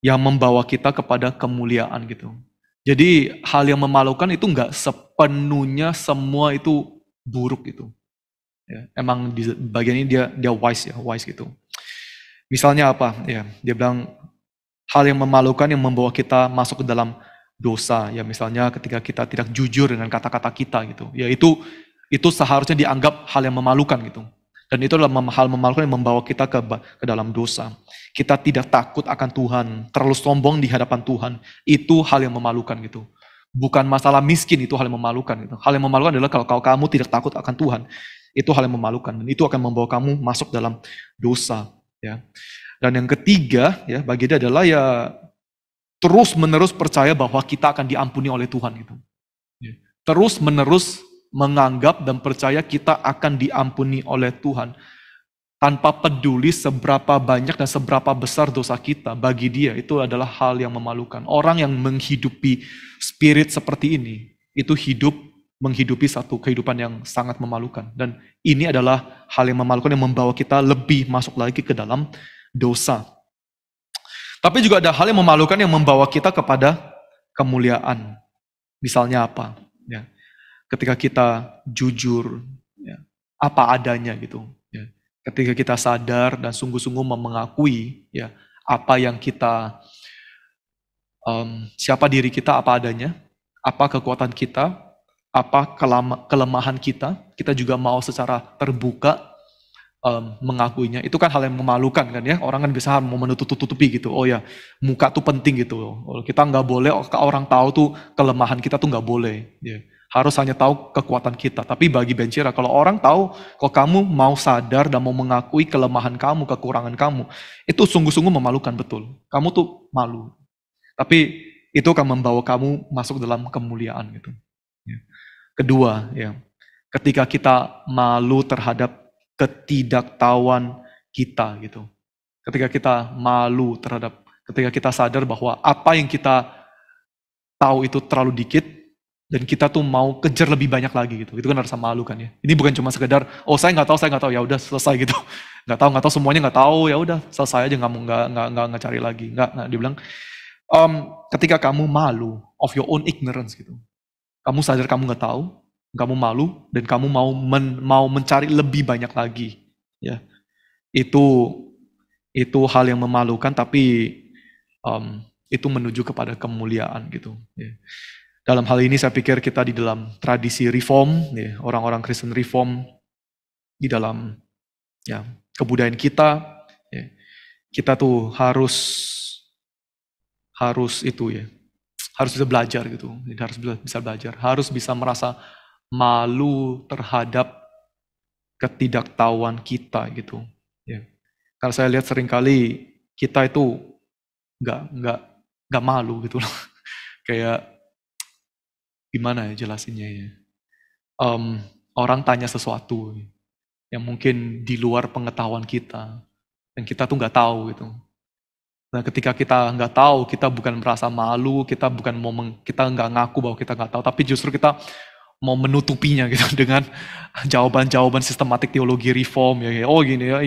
yang membawa kita kepada kemuliaan gitu. Jadi hal yang memalukan itu nggak sepenuhnya semua itu buruk gitu. Ya, emang di bagian ini dia wise gitu. Misalnya apa? Ya, dia bilang hal yang memalukan yang membawa kita masuk ke dalam dosa. Ya misalnya ketika kita tidak jujur dengan kata-kata kita gitu. Ya itu seharusnya dianggap hal yang memalukan gitu. Dan itu adalah hal memalukan yang membawa kita ke dalam dosa. Kita tidak takut akan Tuhan, terlalu sombong di hadapan Tuhan. Itu hal yang memalukan gitu. Bukan masalah miskin, itu hal yang memalukan gitu. Hal yang memalukan adalah kalau kamu tidak takut akan Tuhan. Itu hal yang memalukan. Dan itu akan membawa kamu masuk dalam dosa. Ya. Dan yang ketiga, ya bagi dia adalah ya terus menerus percaya bahwa kita akan diampuni oleh Tuhan gitu. Ya. Terus menerus menganggap dan percaya kita akan diampuni oleh Tuhan. Tanpa peduli seberapa banyak dan seberapa besar dosa kita, bagi dia itu adalah hal yang memalukan. Orang yang menghidupi spirit seperti ini, itu menghidupi satu kehidupan yang sangat memalukan. Dan ini adalah hal yang memalukan yang membawa kita lebih masuk lagi ke dalam dosa. Tapi juga ada hal yang memalukan yang membawa kita kepada kemuliaan. Misalnya apa? Ya. Ketika kita jujur, ya, apa adanya gitu. Ya. Ketika kita sadar dan sungguh-sungguh mengakui ya apa yang kita, siapa diri kita apa adanya, apa kekuatan kita, apa kelemahan kita juga mau secara terbuka mengakuinya. Itu kan hal yang memalukan kan ya. Orang kan bisa mau menutup-tutupi gitu. Oh ya, muka tuh penting gitu. Kita nggak boleh orang tahu tuh kelemahan kita tuh nggak boleh. Ya. Harus hanya tahu kekuatan kita. Tapi bagi Ben Sira, kalau orang tahu, kalau kamu mau sadar dan mau mengakui kelemahan kamu, kekurangan kamu, itu sungguh-sungguh memalukan betul. Kamu tuh malu. Tapi itu akan membawa kamu masuk dalam kemuliaan gitu. Ya. Kedua, ya, ketika kita malu terhadap ketidaktahuan kita gitu. Ketika kita malu ketika kita sadar bahwa apa yang kita tahu itu terlalu dikit dan kita tuh mau kejar lebih banyak lagi gitu. Itu kan rasa malu kan ya. Ini bukan cuma sekedar oh saya nggak tahu ya udah selesai gitu. Nggak tahu semuanya nggak tahu ya udah selesai aja nggak cari lagi. Nggak dibilang ketika kamu malu of your own ignorance gitu. Kamu sadar kamu nggak tahu, kamu malu dan kamu mau mencari lebih banyak lagi, ya itu hal yang memalukan tapi itu menuju kepada kemuliaan gitu. Ya. Dalam hal ini saya pikir kita di dalam tradisi reform, ya, orang-orang Kristen reform di dalam ya kebudayaan kita, ya, kita tuh harus itu ya. Harus bisa belajar gitu, harus bisa belajar, harus bisa merasa malu terhadap ketidaktahuan kita gitu. Ya. Karena saya lihat seringkali kita itu nggak malu gitu loh. Kayak gimana ya jelasinnya ya. Orang tanya sesuatu yang mungkin di luar pengetahuan kita, dan kita tuh nggak tahu gitu. Nah, ketika kita nggak tahu, kita bukan merasa malu, kita bukan kita nggak ngaku bahwa kita nggak tahu, tapi justru kita mau menutupinya gitu dengan jawaban-jawaban sistematik teologi reform ya. Oh gini ya,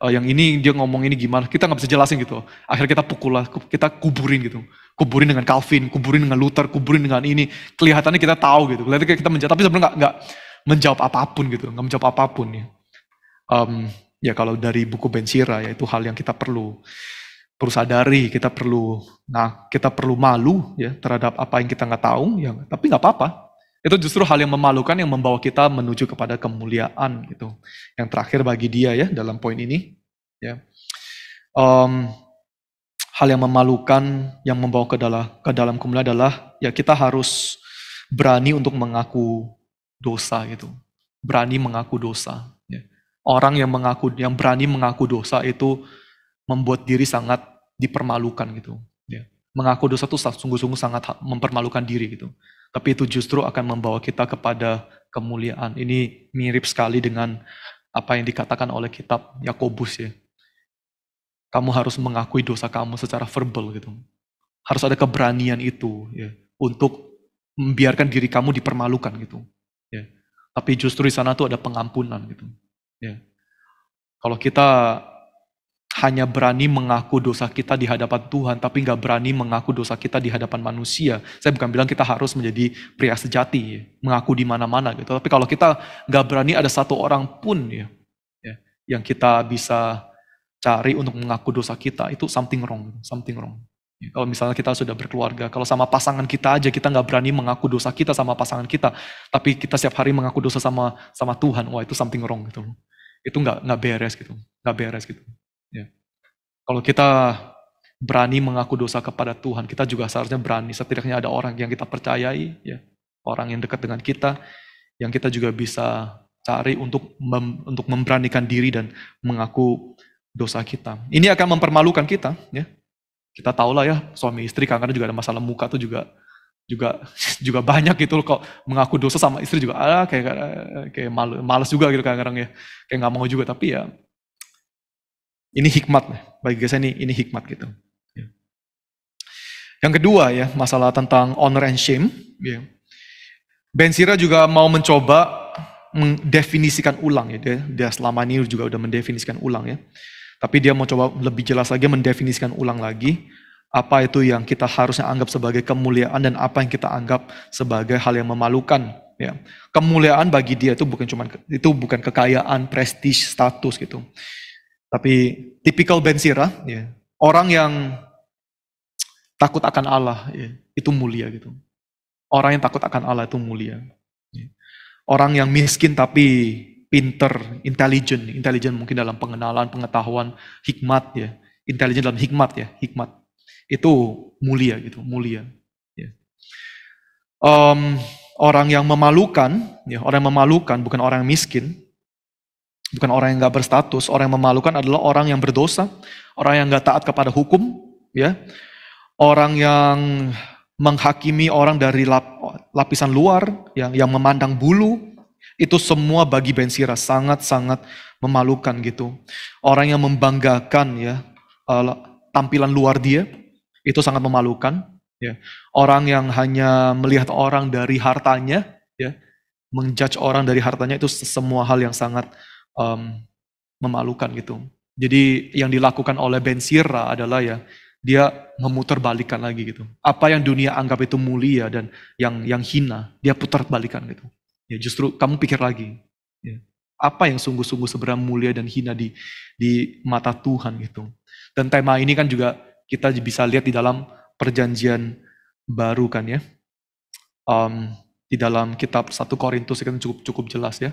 yang ini dia ngomong ini gimana? Kita nggak bisa jelasin gitu. Akhirnya kita pukul lah, kita kuburin gitu. Kuburin dengan Calvin, kuburin dengan Luther, kuburin dengan ini. Kelihatannya kita tahu gitu. Kelihatannya kita menjawab, tapi sebenarnya nggak menjawab apapun gitu, nggak menjawab apapun ya. Ya kalau dari buku Ben Sira ya itu hal yang kita perlu sadari, kita perlu malu ya terhadap apa yang kita nggak tahu ya, tapi nggak apa-apa. Itu justru hal yang memalukan yang membawa kita menuju kepada kemuliaan gitu. Yang terakhir bagi dia ya dalam poin ini ya. Hal yang memalukan yang membawa ke dalam kemuliaan adalah ya kita harus berani untuk mengaku dosa gitu. Berani mengaku dosa ya. Orang yang berani mengaku dosa itu membuat diri sangat dipermalukan gitu ya. Mengaku dosa itu sungguh-sungguh sangat mempermalukan diri gitu. Tapi itu justru akan membawa kita kepada kemuliaan. Ini mirip sekali dengan apa yang dikatakan oleh kitab Yakobus ya. Kamu harus mengakui dosa kamu secara verbal gitu. Harus ada keberanian itu ya untuk membiarkan diri kamu dipermalukan gitu. Ya. Tapi justru di sana tuh ada pengampunan gitu. Ya. Kalau kita hanya berani mengaku dosa kita di hadapan Tuhan, tapi nggak berani mengaku dosa kita di hadapan manusia. Saya bukan bilang kita harus menjadi pria sejati, ya, mengaku di mana-mana gitu. Tapi kalau kita nggak berani ada satu orang pun ya, yang kita bisa cari untuk mengaku dosa kita, itu something wrong. Ya, kalau misalnya kita sudah berkeluarga, kalau sama pasangan kita aja kita nggak berani mengaku dosa kita sama pasangan kita, tapi kita setiap hari mengaku dosa sama Tuhan, wah itu something wrong gitu. Itu nggak beres gitu, Ya. Kalau kita berani mengaku dosa kepada Tuhan, kita juga seharusnya berani. Setidaknya ada orang yang kita percayai, ya, orang yang dekat dengan kita, yang kita juga bisa cari untuk memberanikan diri dan mengaku dosa kita. Ini akan mempermalukan kita, ya. Kita tahu lah ya, suami istri kadang-kadang juga ada masalah muka tuh juga banyak gitu loh, kok mengaku dosa sama istri juga kayak malas juga gitu kadang-kadang ya, kayak nggak mau juga, tapi ya ini hikmat bagi saya, ini hikmat gitu. Yang kedua ya, masalah tentang honor and shame. Ben Sira juga mau mencoba mendefinisikan ulang ya, dia selama ini juga udah mendefinisikan ulang ya. Tapi dia mau coba lebih jelas lagi mendefinisikan ulang lagi apa itu yang kita harusnya anggap sebagai kemuliaan dan apa yang kita anggap sebagai hal yang memalukan. Ya. Kemuliaan bagi dia itu bukan kekayaan, prestis, status gitu. Tapi tipikal Ben Sira, ya, orang yang takut akan Allah, ya, itu mulia gitu. Orang yang takut akan Allah itu mulia. Ya. Orang yang miskin tapi pinter, intelijen mungkin dalam pengenalan, pengetahuan, hikmat ya, intelijen dalam hikmat ya, hikmat itu mulia gitu, mulia. Ya. Orang yang memalukan, ya, orang yang memalukan bukan orang yang miskin. Bukan orang yang gak berstatus, orang yang memalukan adalah orang yang berdosa, orang yang gak taat kepada hukum, ya, orang yang menghakimi orang dari lapisan luar, yang memandang bulu, itu semua bagi Ben Sira sangat-sangat memalukan gitu. Orang yang membanggakan ya tampilan luar dia, itu sangat memalukan. Ya. Orang yang hanya melihat orang dari hartanya, ya, menjudge orang dari hartanya, itu semua hal yang sangat memalukan gitu. Jadi yang dilakukan oleh Ben Sira adalah ya dia memutarbalikkan lagi gitu. Apa yang dunia anggap itu mulia dan yang hina, dia putar balikan gitu. Ya justru kamu pikir lagi, ya, apa yang sungguh-sungguh sebenarnya mulia dan hina di mata Tuhan gitu. Dan tema ini kan juga kita bisa lihat di dalam Perjanjian Baru kan ya. Di dalam kitab 1 Korintus kan cukup jelas ya,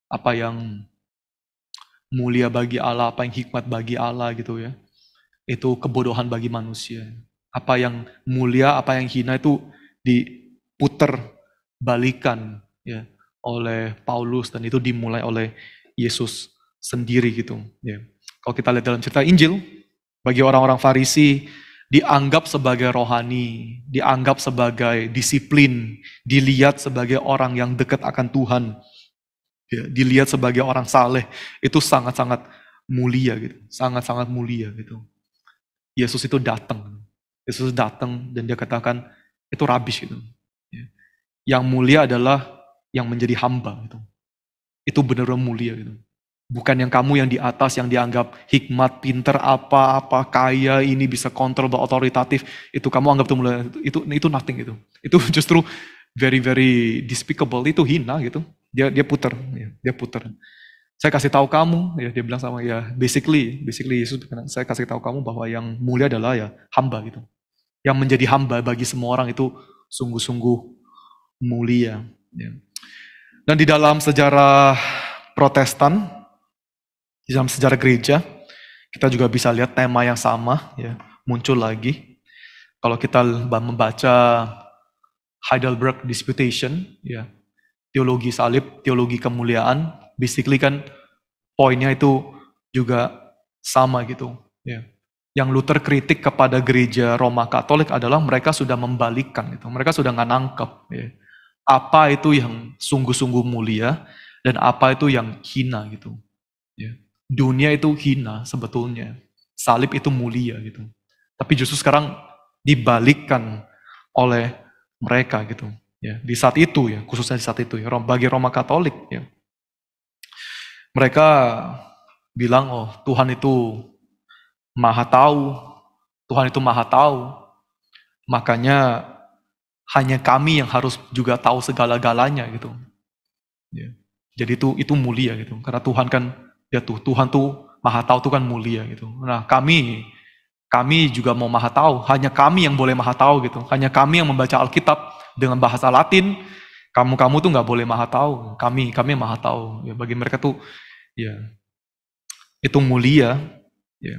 apa yang mulia bagi Allah, apa yang hikmat bagi Allah gitu ya. Itu kebodohan bagi manusia. Apa yang mulia, apa yang hina itu diputer balikan ya oleh Paulus, dan itu dimulai oleh Yesus sendiri gitu ya. Kalau kita lihat dalam cerita Injil, bagi orang-orang Farisi, dianggap sebagai rohani, dianggap sebagai disiplin, dilihat sebagai orang yang dekat akan Tuhan, ya, dilihat sebagai orang saleh, itu sangat-sangat mulia gitu, sangat-sangat mulia gitu. Yesus itu datang, dan dia katakan itu rubbish gitu. Ya. Yang mulia adalah yang menjadi hamba gitu. Itu benar-benar mulia gitu. Bukan yang kamu yang di atas yang dianggap hikmat, pinter, apa-apa, kaya, ini bisa kontrol, otoritatif. Itu kamu anggap itu mulia. Itu nothing gitu. Itu justru very very despicable. Itu hina gitu. Dia puter, ya, dia puter. Saya kasih tahu kamu, ya dia bilang sama ya, basically Yesus, saya kasih tahu kamu bahwa yang mulia adalah ya hamba gitu. Yang menjadi hamba bagi semua orang itu sungguh-sungguh mulia. Ya. Dan di dalam sejarah Protestan, di dalam sejarah gereja, kita juga bisa lihat tema yang sama ya muncul lagi. Kalau kita membaca Heidelberg Disputation, ya teologi salib, teologi kemuliaan, basically kan poinnya itu juga sama gitu. Ya. Yang Luther kritik kepada gereja Roma Katolik adalah mereka sudah membalikkan gitu. Mereka sudah nggak nangkep. Ya. Apa itu yang sungguh-sungguh mulia dan apa itu yang hina gitu. Ya. Dunia itu hina sebetulnya. Salib itu mulia gitu. Tapi justru sekarang dibalikkan oleh mereka gitu. Ya, di saat itu ya, khususnya di saat itu ya, bagi Roma Katolik ya. Mereka bilang, oh Tuhan itu maha tahu, Tuhan itu maha tahu. Makanya hanya kami yang harus juga tahu segala-galanya gitu. Ya. Jadi itu mulia gitu. Karena Tuhan kan ya Tuhan tuh maha tahu tuh kan mulia gitu. Nah, kami juga mau maha tahu, hanya kami yang boleh maha tahu gitu. Hanya kami yang membaca Alkitab dengan bahasa Latin. Kamu tuh nggak boleh maha tahu. Kami maha tahu. Ya, bagi mereka tuh ya itu mulia ya.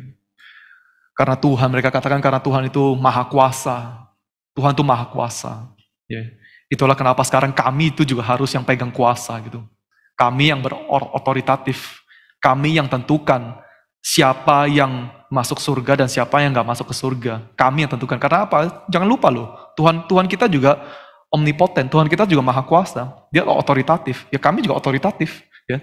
Karena Tuhan, mereka katakan karena Tuhan itu maha kuasa. Tuhan itu maha kuasa. Ya. Itulah kenapa sekarang kami itu juga harus yang pegang kuasa gitu. Kami yang berotoritatif. Kami yang tentukan siapa yang masuk surga dan siapa yang gak masuk ke surga. Kami yang tentukan. Karena apa? Jangan lupa loh, Tuhan kita juga omnipoten. Tuhan kita juga maha kuasa. Dia otoritatif. Ya kami juga otoritatif. Ya.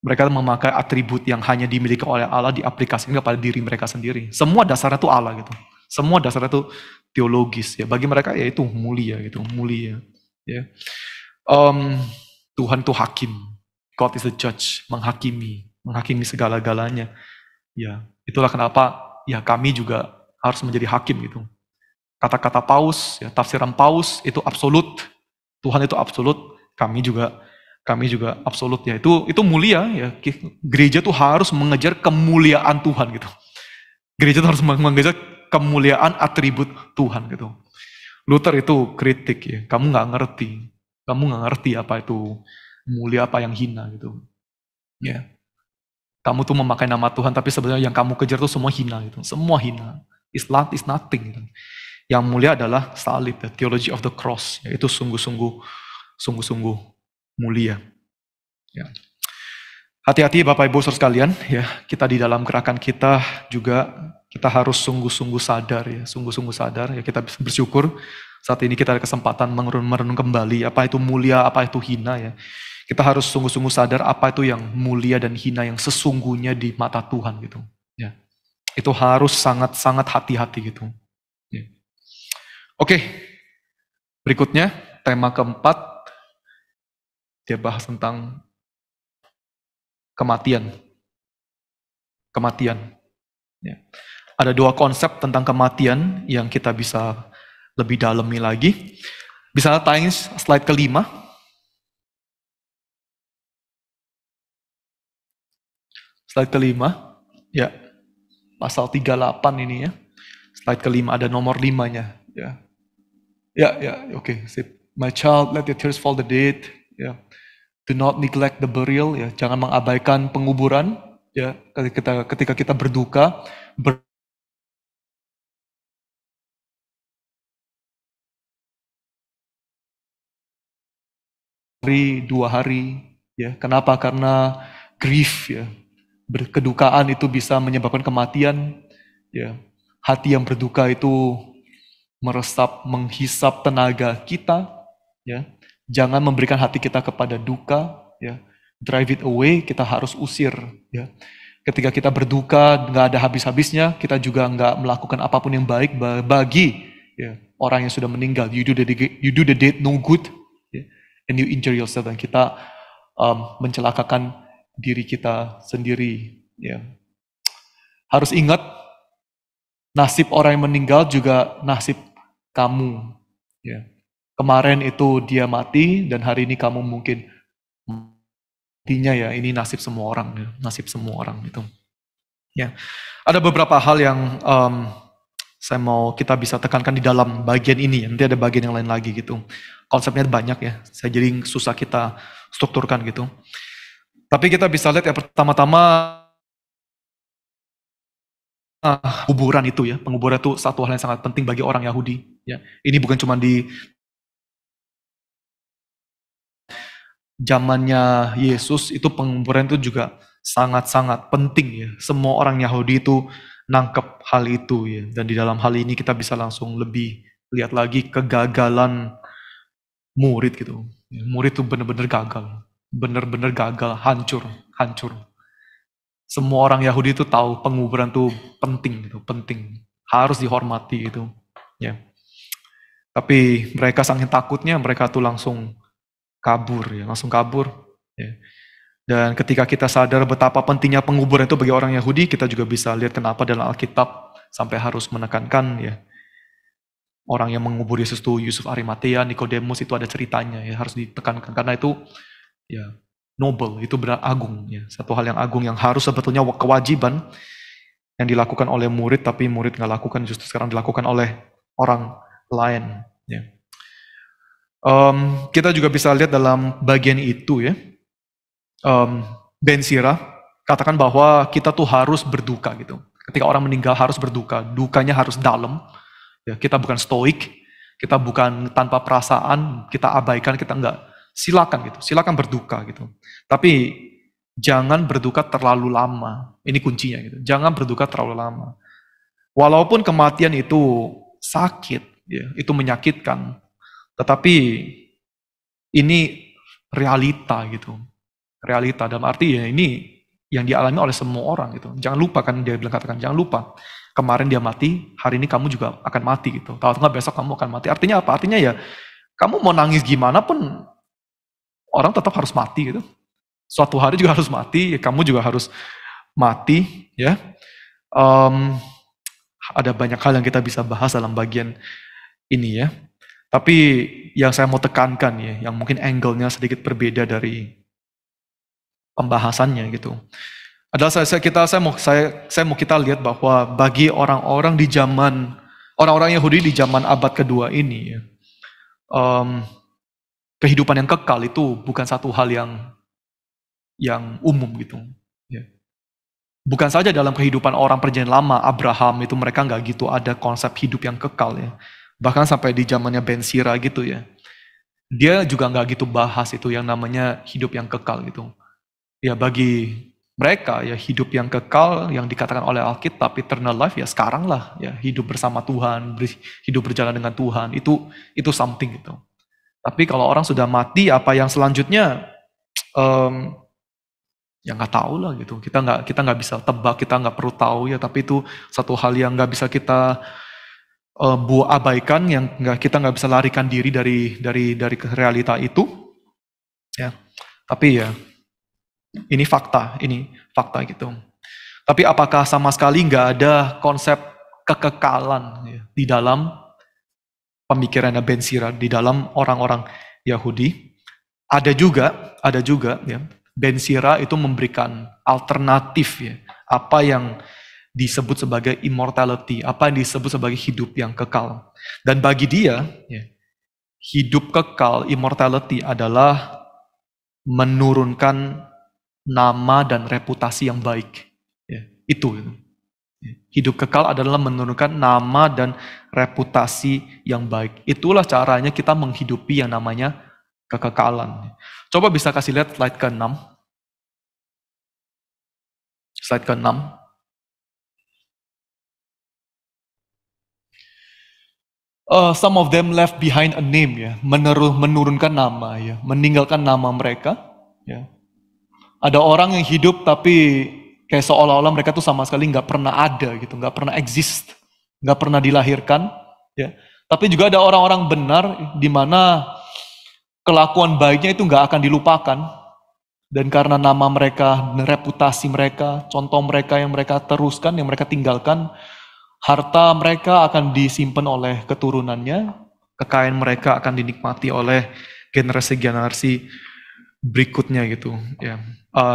Mereka memakai atribut yang hanya dimiliki oleh Allah diaplikasikan kepada diri mereka sendiri. Semua dasarnya itu Allah gitu. Semua dasarnya itu teologis ya. Bagi mereka ya itu mulia gitu, mulia. Ya. Tuhan itu hakim. God is the judge, menghakimi segala-galanya. Ya, itulah kenapa ya kami juga harus menjadi hakim gitu. Kata-kata Paus, ya tafsiran Paus itu absolut. Tuhan itu absolut, kami juga absolut ya. Itu mulia ya. Gereja tuh harus mengejar kemuliaan Tuhan gitu. Gereja tuh harus mengejar kemuliaan atribut Tuhan gitu. Luther itu kritik ya. Kamu nggak ngerti apa itu mulia apa yang hina gitu. Ya. Kamu tuh memakai nama Tuhan tapi sebenarnya yang kamu kejar tuh semua hina gitu. Semua hina. It's nothing gitu. Yang mulia adalah salib, the theology of the cross. Ya, itu sungguh-sungguh mulia. Ya. Hati-hati Bapak Ibu Saudara sekalian, ya kita di dalam gerakan kita juga kita harus sungguh-sungguh sadar ya, ya kita bersyukur saat ini kita ada kesempatan merenung kembali apa itu mulia, apa itu hina ya. Kita harus sungguh-sungguh sadar apa itu yang mulia dan hina yang sesungguhnya di mata Tuhan gitu. Ya. Itu harus sangat-sangat hati-hati gitu. Ya. Oke, berikutnya tema keempat dia bahas tentang kematian. Ya. Ada dua konsep tentang kematian yang kita bisa lebih dalami lagi. Bisa tayang slide kelima. Slide kelima. Ya. Pasal 38 ini ya. Slide kelima ada nomor 5-nya. Ya. Ya, oke. Sip. My child, let your tears fall the dead. Ya. Do not neglect the burial. Ya. Jangan mengabaikan penguburan. Ya, ketika kita berduka, dua hari, ya. Kenapa? Karena grief, ya. Kedukaan itu bisa menyebabkan kematian, ya. hati yang berduka itu meresap, menghisap tenaga kita, ya. Jangan memberikan hati kita kepada duka, ya. Drive it away, kita harus usir, ya. Ketika kita berduka, nggak ada habis-habisnya, kita juga nggak melakukan apapun yang baik bagi ya, orang yang sudah meninggal. You do the deed no good, ya, and you injure yourself, dan kita mencelakakan diri kita sendiri. Ya. Harus ingat, nasib orang yang meninggal juga nasib kamu. Ya. Kemarin itu dia mati, dan hari ini kamu mungkin matinya, ya. Ini nasib semua orang, ya. Nasib semua orang itu. Ya, ada beberapa hal yang kita bisa tekankan di dalam bagian ini. Nanti ada bagian yang lain lagi gitu. Konsepnya banyak ya. Saya jadi susah kita strukturkan gitu. Tapi kita bisa lihat ya, pertama-tama kuburan itu ya. Penguburan itu satu hal yang sangat penting bagi orang Yahudi. Ya, ini bukan cuma di zamannya Yesus, itu penguburan itu juga sangat-sangat penting ya. Semua orang Yahudi itu nangkep hal itu ya. Dan di dalam hal ini kita bisa langsung lebih lihat lagi kegagalan murid gitu. Murid itu benar-benar gagal. Benar-benar gagal, hancur. Semua orang Yahudi itu tahu penguburan itu penting gitu, penting. Harus dihormati itu. Ya. Tapi mereka saking takutnya, mereka tuh langsung kabur ya, langsung kabur. Ya. Dan ketika kita sadar betapa pentingnya penguburan itu bagi orang Yahudi, kita juga bisa lihat kenapa dalam Alkitab sampai harus menekankan ya, orang yang mengubur Yesus itu Yusuf Arimatea, Nikodemus, itu ada ceritanya ya, harus ditekankan karena itu ya noble, itu benar agung ya, satu hal yang agung yang harus sebetulnya kewajiban yang dilakukan oleh murid, tapi murid nggak lakukan, justru sekarang dilakukan oleh orang lain ya. Kita juga bisa lihat dalam bagian itu ya, Ben Sira katakan bahwa kita tuh harus berduka gitu. Ketika orang meninggal harus berduka, dukanya harus dalam. Ya, kita bukan stoik, kita bukan tanpa perasaan, kita abaikan, kita enggak. Silakan gitu, silakan berduka gitu. Tapi jangan berduka terlalu lama. Ini kuncinya gitu. Jangan berduka terlalu lama. Walaupun kematian itu sakit, ya, itu menyakitkan. Tetapi ini realita gitu. Realita dalam arti ya ini yang dialami oleh semua orang gitu. Jangan lupa, kan dia bilang, katakan jangan lupa. Kemarin dia mati, hari ini kamu juga akan mati gitu. Tahu nggak, besok kamu akan mati. Artinya apa? Artinya ya kamu mau nangis gimana pun orang tetap harus mati gitu. Suatu hari juga harus mati, ya kamu juga harus mati ya. Ada banyak hal yang kita bisa bahas dalam bagian ini ya. Tapi yang saya mau tekankan ya, yang mungkin angle-nya sedikit berbeda dari pembahasannya gitu, adalah saya mau kita lihat bahwa bagi orang-orang di zaman orang-orang Yahudi di zaman abad kedua ini, ya, kehidupan yang kekal itu bukan satu hal yang umum gitu. Ya. Bukan saja dalam kehidupan orang perjanjian lama, Abraham itu mereka nggak gitu ada konsep hidup yang kekal ya. Bahkan sampai di zamannya Ben Sira gitu ya, dia juga nggak gitu bahas itu yang namanya hidup yang kekal gitu. Ya bagi mereka ya hidup yang kekal yang dikatakan oleh Alkitab eternal life ya sekarang lah ya, hidup bersama Tuhan, hidup berjalan dengan Tuhan, itu something gitu. Tapi kalau orang sudah mati, apa yang selanjutnya ya nggak tahu lah gitu. Kita nggak bisa tebak, kita nggak perlu tahu ya. Tapi itu satu hal yang nggak bisa kita abaikan, yang kita nggak bisa larikan diri dari realita itu. Ya, tapi ya ini fakta gitu. Tapi apakah sama sekali nggak ada konsep kekekalan ya, di dalam pemikirannya Ben Sira, di dalam orang-orang Yahudi? Ada juga ya. Ben Sira itu memberikan alternatif ya, apa yang disebut sebagai immortality, apa yang disebut sebagai hidup yang kekal. Dan bagi dia, ya, hidup kekal, immortality adalah menurunkan nama dan reputasi yang baik. Ya, itu. Hidup kekal adalah menurunkan nama dan reputasi yang baik. Itulah caranya kita menghidupi yang namanya kekekalan. Coba bisa kasih lihat slide ke-6. Slide ke-6. Some of them left behind a name ya, menurunkan nama ya, meninggalkan nama mereka ya. Ada orang yang hidup tapi kayak seolah-olah mereka tuh sama sekali nggak pernah ada gitu, nggak pernah exist, nggak pernah dilahirkan ya. Tapi juga ada orang-orang benar di mana kelakuan baiknya itu nggak akan dilupakan, dan karena nama mereka, reputasi mereka, contoh mereka yang mereka teruskan, yang mereka tinggalkan, harta mereka akan disimpan oleh keturunannya, kekayaan mereka akan dinikmati oleh generasi-generasi berikutnya gitu ya.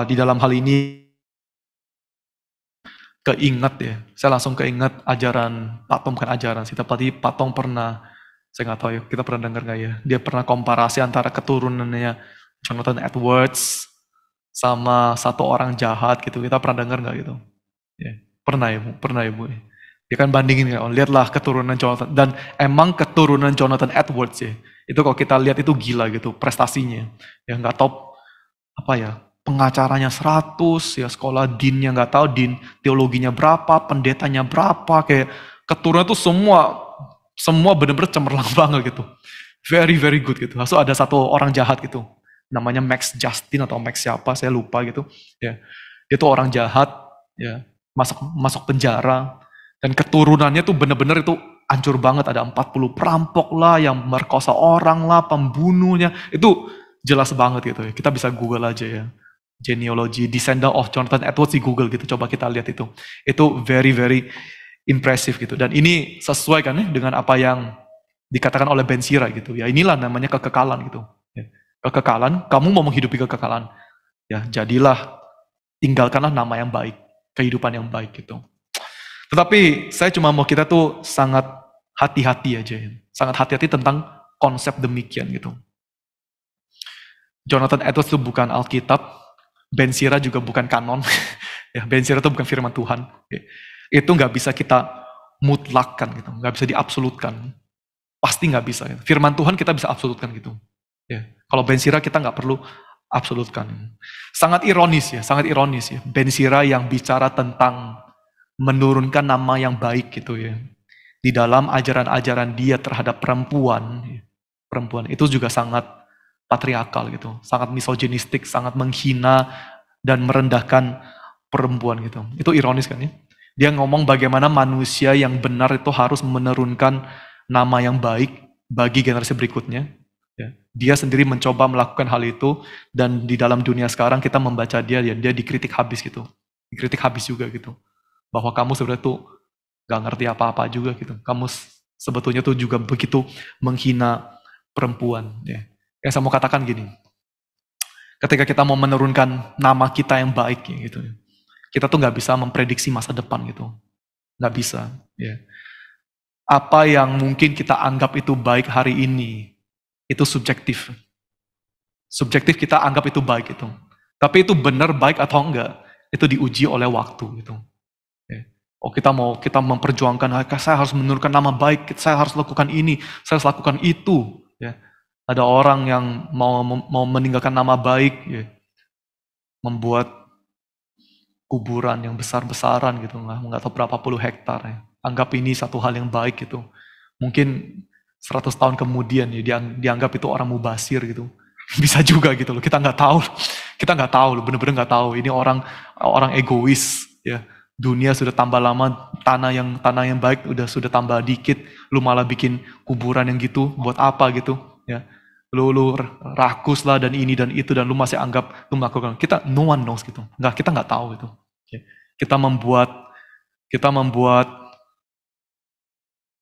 Di dalam hal ini keinget ya, saya langsung keinget ajaran Pak Tom, bukan ajaran sih, tapi Pak Tom pernah, saya nggak tahu ya, kita pernah dengar nggak ya, dia pernah komparasi antara keturunannya Jonathan Edwards sama satu orang jahat gitu, kita pernah dengar nggak gitu? Ya, pernah ya Bu. Dia kan bandingin ya, lihatlah keturunan Jonathan, dan emang keturunan Jonathan Edwards ya, itu kalau kita lihat itu gila gitu prestasinya, ya nggak tahu apa ya, pengacaranya 100, ya sekolah dinnya nggak tahu din teologinya berapa, pendetanya berapa, kayak keturunan tuh semua bener-bener cemerlang banget gitu, very very good gitu. Lalu ada satu orang jahat gitu, namanya Max Justin atau Max siapa saya lupa gitu, ya dia tuh orang jahat, ya masuk penjara, dan keturunannya tuh bener-bener itu hancur banget, ada 40 perampok lah, yang merkosa orang lah, pembunuhnya, itu jelas banget gitu ya. Kita bisa Google aja ya, genealogy, descendant of Jonathan Edwards di Google gitu, coba kita lihat itu. Itu very very impressive gitu. Dan ini sesuai kan ya dengan apa yang dikatakan oleh Ben Sira gitu. Ya inilah namanya kekekalan gitu. Ya. Kekekalan, kamu mau menghidupi kekekalan, ya jadilah, tinggalkanlah nama yang baik, kehidupan yang baik gitu. Tetapi saya cuma mau kita tuh sangat hati-hati aja ya. Sangat hati-hati tentang konsep demikian gitu. Jonathan Edwards itu bukan Alkitab, Ben Sira juga bukan kanon. Ya, Ben Sira itu bukan firman Tuhan. Itu nggak bisa kita mutlakkan gitu, nggak bisa diabsolutkan. Pasti nggak bisa. Ya. Firman Tuhan kita bisa absolutkan gitu. Ya. Kalau Ben Sira kita nggak perlu absolutkan. Sangat ironis ya. Ben Sira yang bicara tentang menurunkan nama yang baik gitu ya. Di dalam ajaran-ajaran dia terhadap perempuan itu juga sangat patriarkal gitu, sangat misoginistik, sangat menghina dan merendahkan perempuan gitu. Itu ironis kan ya. Dia ngomong bagaimana manusia yang benar itu harus menurunkan nama yang baik bagi generasi berikutnya. Ya. Dia sendiri mencoba melakukan hal itu, dan di dalam dunia sekarang kita membaca dia dikritik habis gitu. Dikritik habis juga gitu. Bahwa kamu sebenarnya tuh gak ngerti apa-apa juga gitu. Kamu sebetulnya tuh juga begitu menghina perempuan ya. Yang saya mau katakan gini, ketika kita mau menurunkan nama kita yang baik gitu, kita tuh nggak bisa memprediksi masa depan gitu, nggak bisa. Ya. Apa yang mungkin kita anggap itu baik hari ini, itu subjektif. Subjektif kita anggap itu baik itu, tapi itu benar baik atau enggak, itu diuji oleh waktu gitu. Ya. Oh kita memperjuangkan, saya harus menurunkan nama baik, saya harus lakukan ini, saya harus lakukan itu. Ya. Ada orang yang mau meninggalkan nama baik, ya, membuat kuburan yang besar-besaran gitu, nggak tahu berapa puluh hektar. Ya. Anggap ini satu hal yang baik gitu. Mungkin 100 tahun kemudian ya dianggap itu orang mubasir gitu. Bisa juga gitu loh. Kita nggak tahu loh, bener-bener nggak tahu. Ini orang egois ya. Dunia sudah tambah lama, tanah yang baik sudah tambah dikit, lu malah bikin kuburan yang gitu, buat apa gitu ya. Lu rakus lah dan ini dan itu, dan lu masih anggap lu melakukan. Kita no one knows gitu. Kita nggak tahu itu. Kita membuat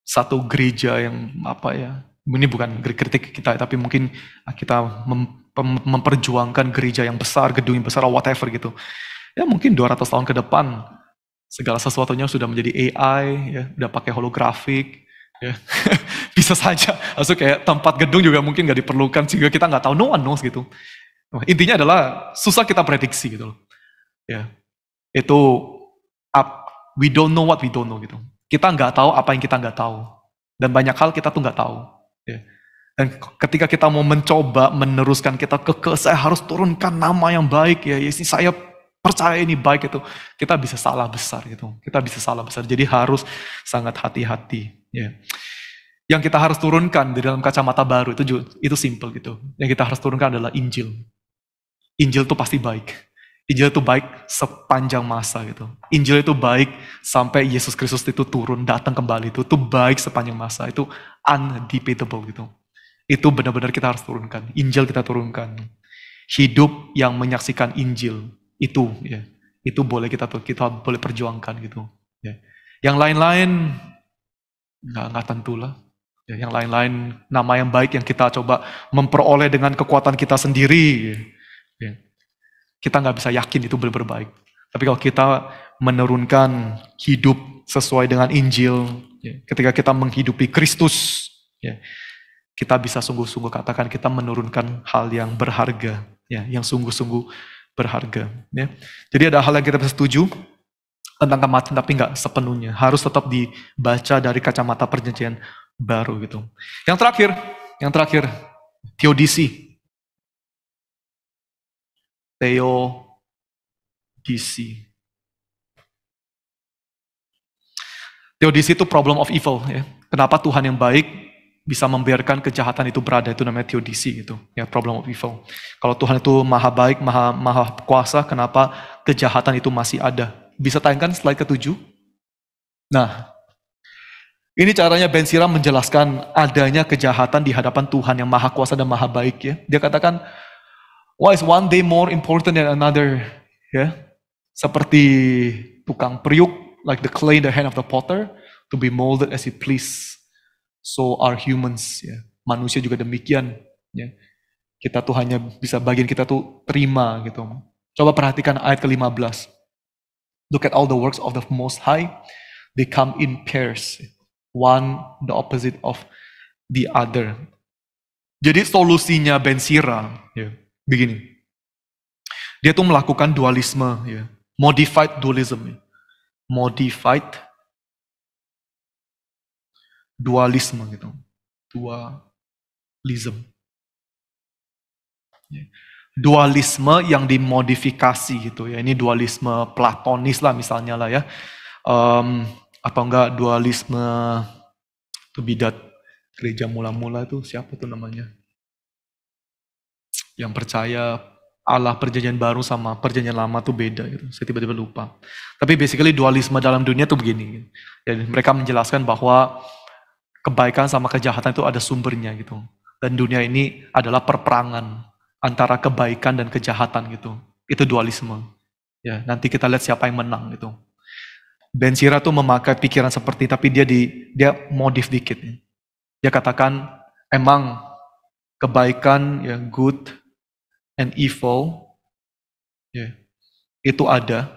satu gereja yang apa ya? Ini bukan kritik kita, tapi mungkin kita memperjuangkan gereja yang besar, gedung yang besar, whatever gitu. Ya mungkin 200 tahun ke depan segala sesuatunya sudah menjadi AI, ya, udah pakai holografik. Ya. Bisa saja, maksud kayak tempat gedung juga mungkin nggak diperlukan sehingga kita nggak tahu, no one knows gitu. Intinya adalah susah kita prediksi gitu loh. Ya, itu we don't know what we don't know gitu. Kita nggak tahu apa yang kita nggak tahu, dan banyak hal kita tuh nggak tahu. Ya. Dan ketika kita mau mencoba meneruskan kita saya harus turunkan nama yang baik ya, saya percaya ini baik itu, kita bisa salah besar gitu. Kita bisa salah besar. Jadi harus sangat hati-hati. Ya. Yang kita harus turunkan di dalam kacamata baru itu simple gitu. Yang kita harus turunkan adalah Injil. Injil itu pasti baik. Injil itu baik sepanjang masa gitu. Injil itu baik sampai Yesus Kristus itu turun, datang kembali. Itu baik sepanjang masa. Itu undebatable gitu. Itu benar-benar kita harus turunkan. Injil kita turunkan. Hidup yang menyaksikan Injil itu ya. Itu boleh kita boleh perjuangkan gitu. Ya. Yang lain-lain nggak tentulah. Ya, yang lain-lain nama yang baik yang kita coba memperoleh dengan kekuatan kita sendiri. Ya. Kita nggak bisa yakin itu benar-benar baik. Tapi kalau kita menurunkan hidup sesuai dengan Injil, ya, ketika kita menghidupi Kristus, ya, kita bisa sungguh-sungguh katakan kita menurunkan hal yang berharga, ya, yang sungguh-sungguh berharga. Ya. Jadi ada hal yang kita bisa setuju tentang kematian, tapi nggak sepenuhnya. Harus tetap dibaca dari kacamata perjanjian baru gitu. Yang terakhir, teodisi. Teodisi. Teodisi itu problem of evil. Ya. Kenapa Tuhan yang baik bisa membiarkan kejahatan itu berada, itu namanya teodisi gitu. Ya, problem of evil. Kalau Tuhan itu maha baik, maha kuasa, kenapa kejahatan itu masih ada? Bisa tayangkan slide ke-7. Nah, ini caranya Ben Sira menjelaskan adanya kejahatan di hadapan Tuhan yang maha kuasa dan maha baik ya. Dia katakan, why is one day more important than another? Ya, seperti tukang periuk, like the clay in the hand of the potter, to be molded as it please. So are humans. Ya. Manusia juga demikian. Ya. Kita tuh hanya bisa bagian kita tuh terima gitu. Coba perhatikan ayat ke-15. Look at all the works of the Most High. They come in pairs. One the opposite of the other. Jadi solusinya Ben Sira, ya, begini. Dia tuh melakukan dualisme, ya, modified dualism, ya. Modified dualisme gitu, dualism. Ya. Dualisme yang dimodifikasi gitu ya. Ini dualisme platonis lah misalnya lah ya. Atau enggak dualisme itu bidat gereja mula-mula itu siapa tuh namanya? Yang percaya Allah perjanjian baru sama perjanjian lama tuh beda gitu. Saya tiba-tiba lupa. Tapi basically dualisme dalam dunia tuh begini. Dan mereka menjelaskan bahwa kebaikan sama kejahatan itu ada sumbernya gitu. Dan dunia ini adalah perperangan antara kebaikan dan kejahatan gitu. Itu dualisme. Ya, nanti kita lihat siapa yang menang gitu. Ben Sira tuh memakai pikiran seperti, tapi dia modif dikit. Dia katakan emang kebaikan, ya, good and evil, ya, itu ada,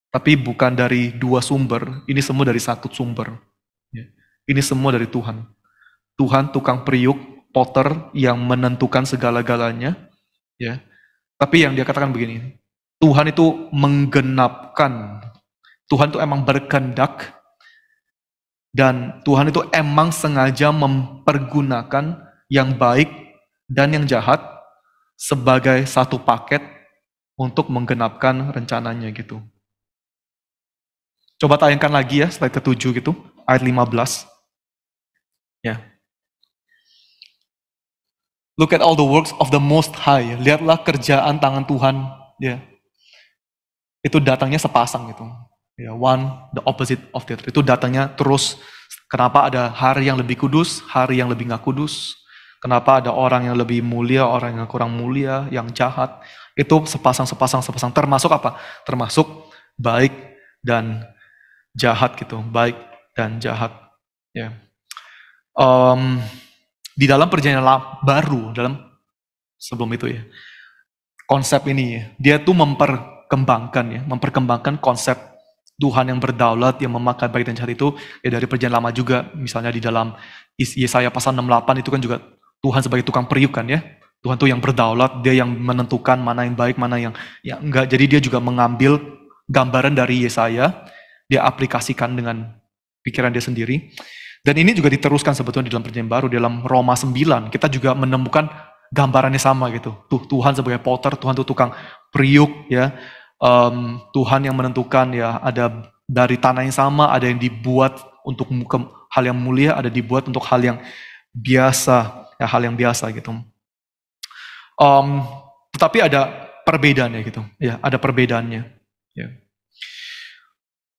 tapi bukan dari dua sumber. Ini semua dari satu sumber. Ya. Ini semua dari Tuhan. Tuhan tukang periuk, potter yang menentukan segala-galanya. Ya. Tapi yang dia katakan begini, Tuhan itu menggenapkan. Tuhan itu emang berkehendak dan Tuhan itu emang sengaja mempergunakan yang baik dan yang jahat sebagai satu paket untuk menggenapkan rencananya gitu. Coba tayangkan lagi ya slide ke-7 gitu, ayat 15. Ya. Look at all the works of the Most High. Lihatlah kerjaan tangan Tuhan, ya. Itu datangnya sepasang gitu. Ya, one, the opposite of the other. Itu datangnya terus. Kenapa ada hari yang lebih kudus, hari yang lebih nggak kudus? Kenapa ada orang yang lebih mulia, orang yang kurang mulia, yang jahat? Itu sepasang. Termasuk apa? Termasuk baik dan jahat gitu. Baik dan jahat. Ya. Di dalam perjanjian baru, sebelum itu ya, konsep ini dia tuh memperkembangkan konsep Tuhan yang berdaulat, yang memakai baik dan jahat itu ya dari perjanjian lama juga. Misalnya di dalam Yesaya pasal 68 itu kan juga Tuhan sebagai tukang periuk kan ya. Tuhan tuh yang berdaulat, dia yang menentukan mana yang baik, mana yang enggak. Jadi dia juga mengambil gambaran dari Yesaya, dia aplikasikan dengan pikiran dia sendiri. Dan ini juga diteruskan sebetulnya di dalam perjanjian baru, dalam Roma 9, kita juga menemukan gambarannya sama gitu. Tuhan sebagai potter, Tuhan tuh tukang periuk ya. Tuhan yang menentukan ya, ada dari tanah yang sama, ada yang dibuat untuk Hal yang mulia ada dibuat untuk hal yang biasa, ya hal yang biasa gitu. Tetapi ada perbedaannya gitu, ya ada perbedaannya. Ya.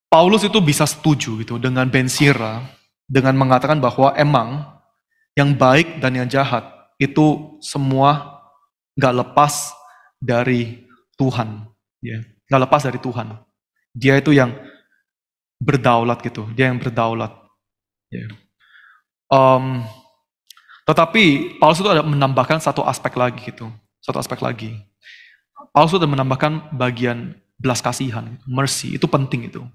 Paulus itu bisa setuju gitu dengan Ben Sira dengan mengatakan bahwa emang yang baik dan yang jahat itu semua nggak lepas dari Tuhan, ya nggak lepas dari Tuhan. Dia itu yang berdaulat gitu, dia yang berdaulat. Ya. Tetapi Paulus itu ada menambahkan satu aspek lagi gitu, satu aspek lagi. Paulus sudah menambahkan bagian belas kasihan, mercy, itu penting itu.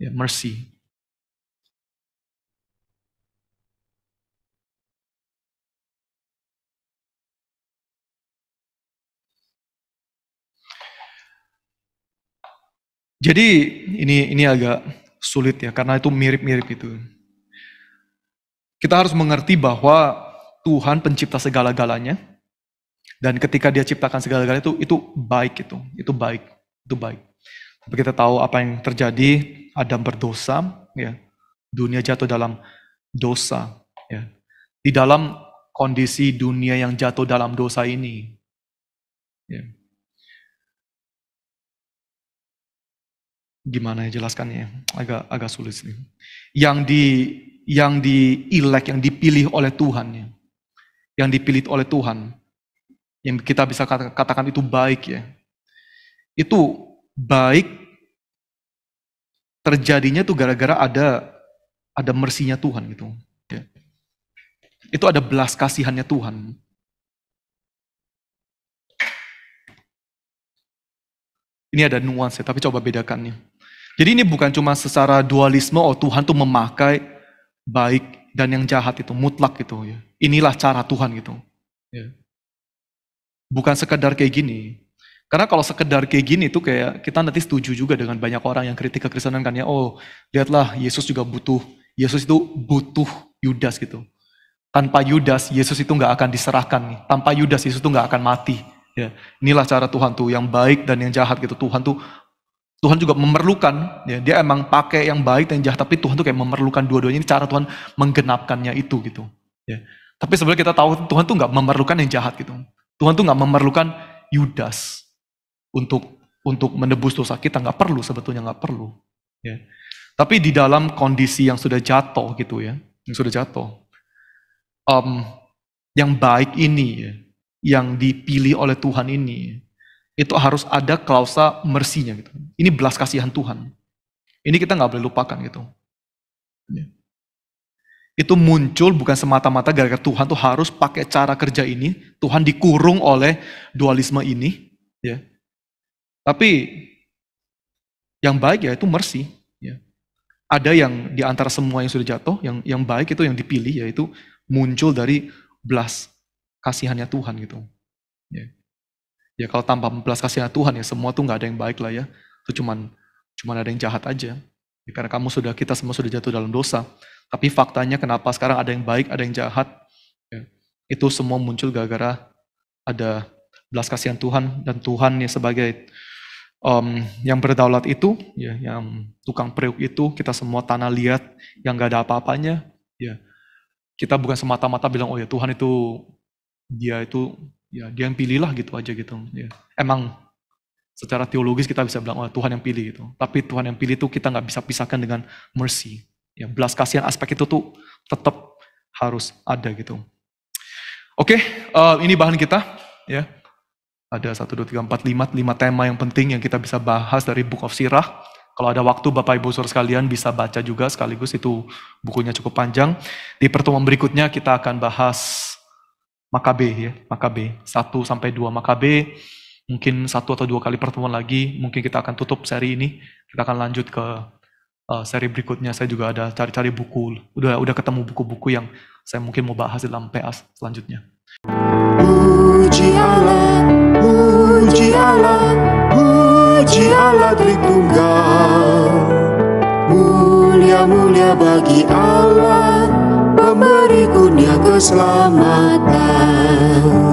Ya, mercy. Jadi ini agak sulit ya, karena itu mirip-mirip itu. Kita harus mengerti bahwa Tuhan pencipta segala-galanya, dan ketika Dia ciptakan segala-galanya itu baik itu baik. Tapi kita tahu apa yang terjadi, Adam berdosa, ya. Dunia jatuh dalam dosa, ya. Di dalam kondisi dunia yang jatuh dalam dosa ini, ya. Gimana ya jelaskannya? Agak sulit nih. Yang dielect, yang dipilih oleh Tuhan, ya. Yang dipilih oleh Tuhan, yang kita bisa katakan itu baik, ya. Itu baik terjadinya tuh gara-gara ada mercy-nya Tuhan gitu. Ya. Itu ada belas kasihannya Tuhan. Ini ada nuansa, tapi coba bedakannya. Jadi ini bukan cuma secara dualisme, oh Tuhan tuh memakai baik dan yang jahat itu mutlak gitu ya. Inilah cara Tuhan gitu. Ya. Bukan sekedar kayak gini. Karena kalau sekedar kayak gini tuh kayak kita nanti setuju juga dengan banyak orang yang kritik kekristenan kan ya. Oh, lihatlah Yesus juga Yesus itu butuh Yudas gitu. Tanpa Yudas, Yesus itu nggak akan diserahkan nih. Tanpa Yudas, Yesus itu nggak akan mati. Ya, inilah cara Tuhan tuh, yang baik dan yang jahat gitu. Tuhan juga memerlukan, ya, dia emang pakai yang baik dan yang jahat, tapi Tuhan tuh kayak memerlukan dua-duanya. Ini cara Tuhan menggenapkannya itu gitu. Ya. Tapi sebenarnya kita tahu Tuhan tuh nggak memerlukan yang jahat gitu. Tuhan tuh nggak memerlukan Yudas untuk menebus dosa kita, nggak perlu sebetulnya, nggak perlu. Ya. Tapi di dalam kondisi yang sudah jatuh gitu ya, yang sudah jatuh, yang baik ini ya, yang dipilih oleh Tuhan ini, itu harus ada klausa mercy-nya gitu. Ini belas kasihan Tuhan. Ini kita nggak boleh lupakan gitu. Ya. Itu muncul bukan semata-mata gara-gara Tuhan tuh harus pakai cara kerja ini, Tuhan dikurung oleh dualisme ini, ya. Tapi yang baik ya itu mercy. Ya. Ada yang di antara semua yang sudah jatuh, yang baik itu yang dipilih, yaitu muncul dari belas kasihannya Tuhan gitu. Ya. Ya kalau tanpa belas kasihan Tuhan ya semua tuh nggak ada yang baik lah ya. Itu cuman ada yang jahat aja. Ya, karena kita semua sudah jatuh dalam dosa. Tapi faktanya kenapa sekarang ada yang baik, ada yang jahat, ya, itu semua muncul gara-gara ada belas kasihan Tuhan, dan Tuhan ya sebagai yang berdaulat itu, ya, yang tukang periuk itu, kita semua tanah liat yang gak ada apa-apanya, ya, kita bukan semata-mata bilang oh ya Tuhan itu dia yang pilih lah gitu aja gitu. Ya. Emang secara teologis kita bisa bilang oh Tuhan yang pilih gitu, tapi Tuhan yang pilih itu kita nggak bisa pisahkan dengan mercy. Ya, belas kasihan aspek itu tuh tetap harus ada gitu. Oke, ini bahan kita ya. Ada 1, 2, 3, 4, 5 tema yang penting yang kita bisa bahas dari Book of Sirah. Kalau ada waktu Bapak Ibu Saudara sekalian bisa baca juga sekaligus, itu bukunya cukup panjang. Di pertemuan berikutnya kita akan bahas Makabe ya, Makabe 1-2 Makabe. Mungkin 1 atau 2 kali pertemuan lagi, mungkin kita akan tutup seri ini. Kita akan lanjut ke seri berikutnya. Saya juga ada cari-cari buku, udah ketemu buku-buku yang saya mungkin mau bahas dalam PA selanjutnya. Puji Allah, puji Allah, puji Allah Tritunggal. Mulia-mulia bagi Allah, pemberi kurnia keselamatan.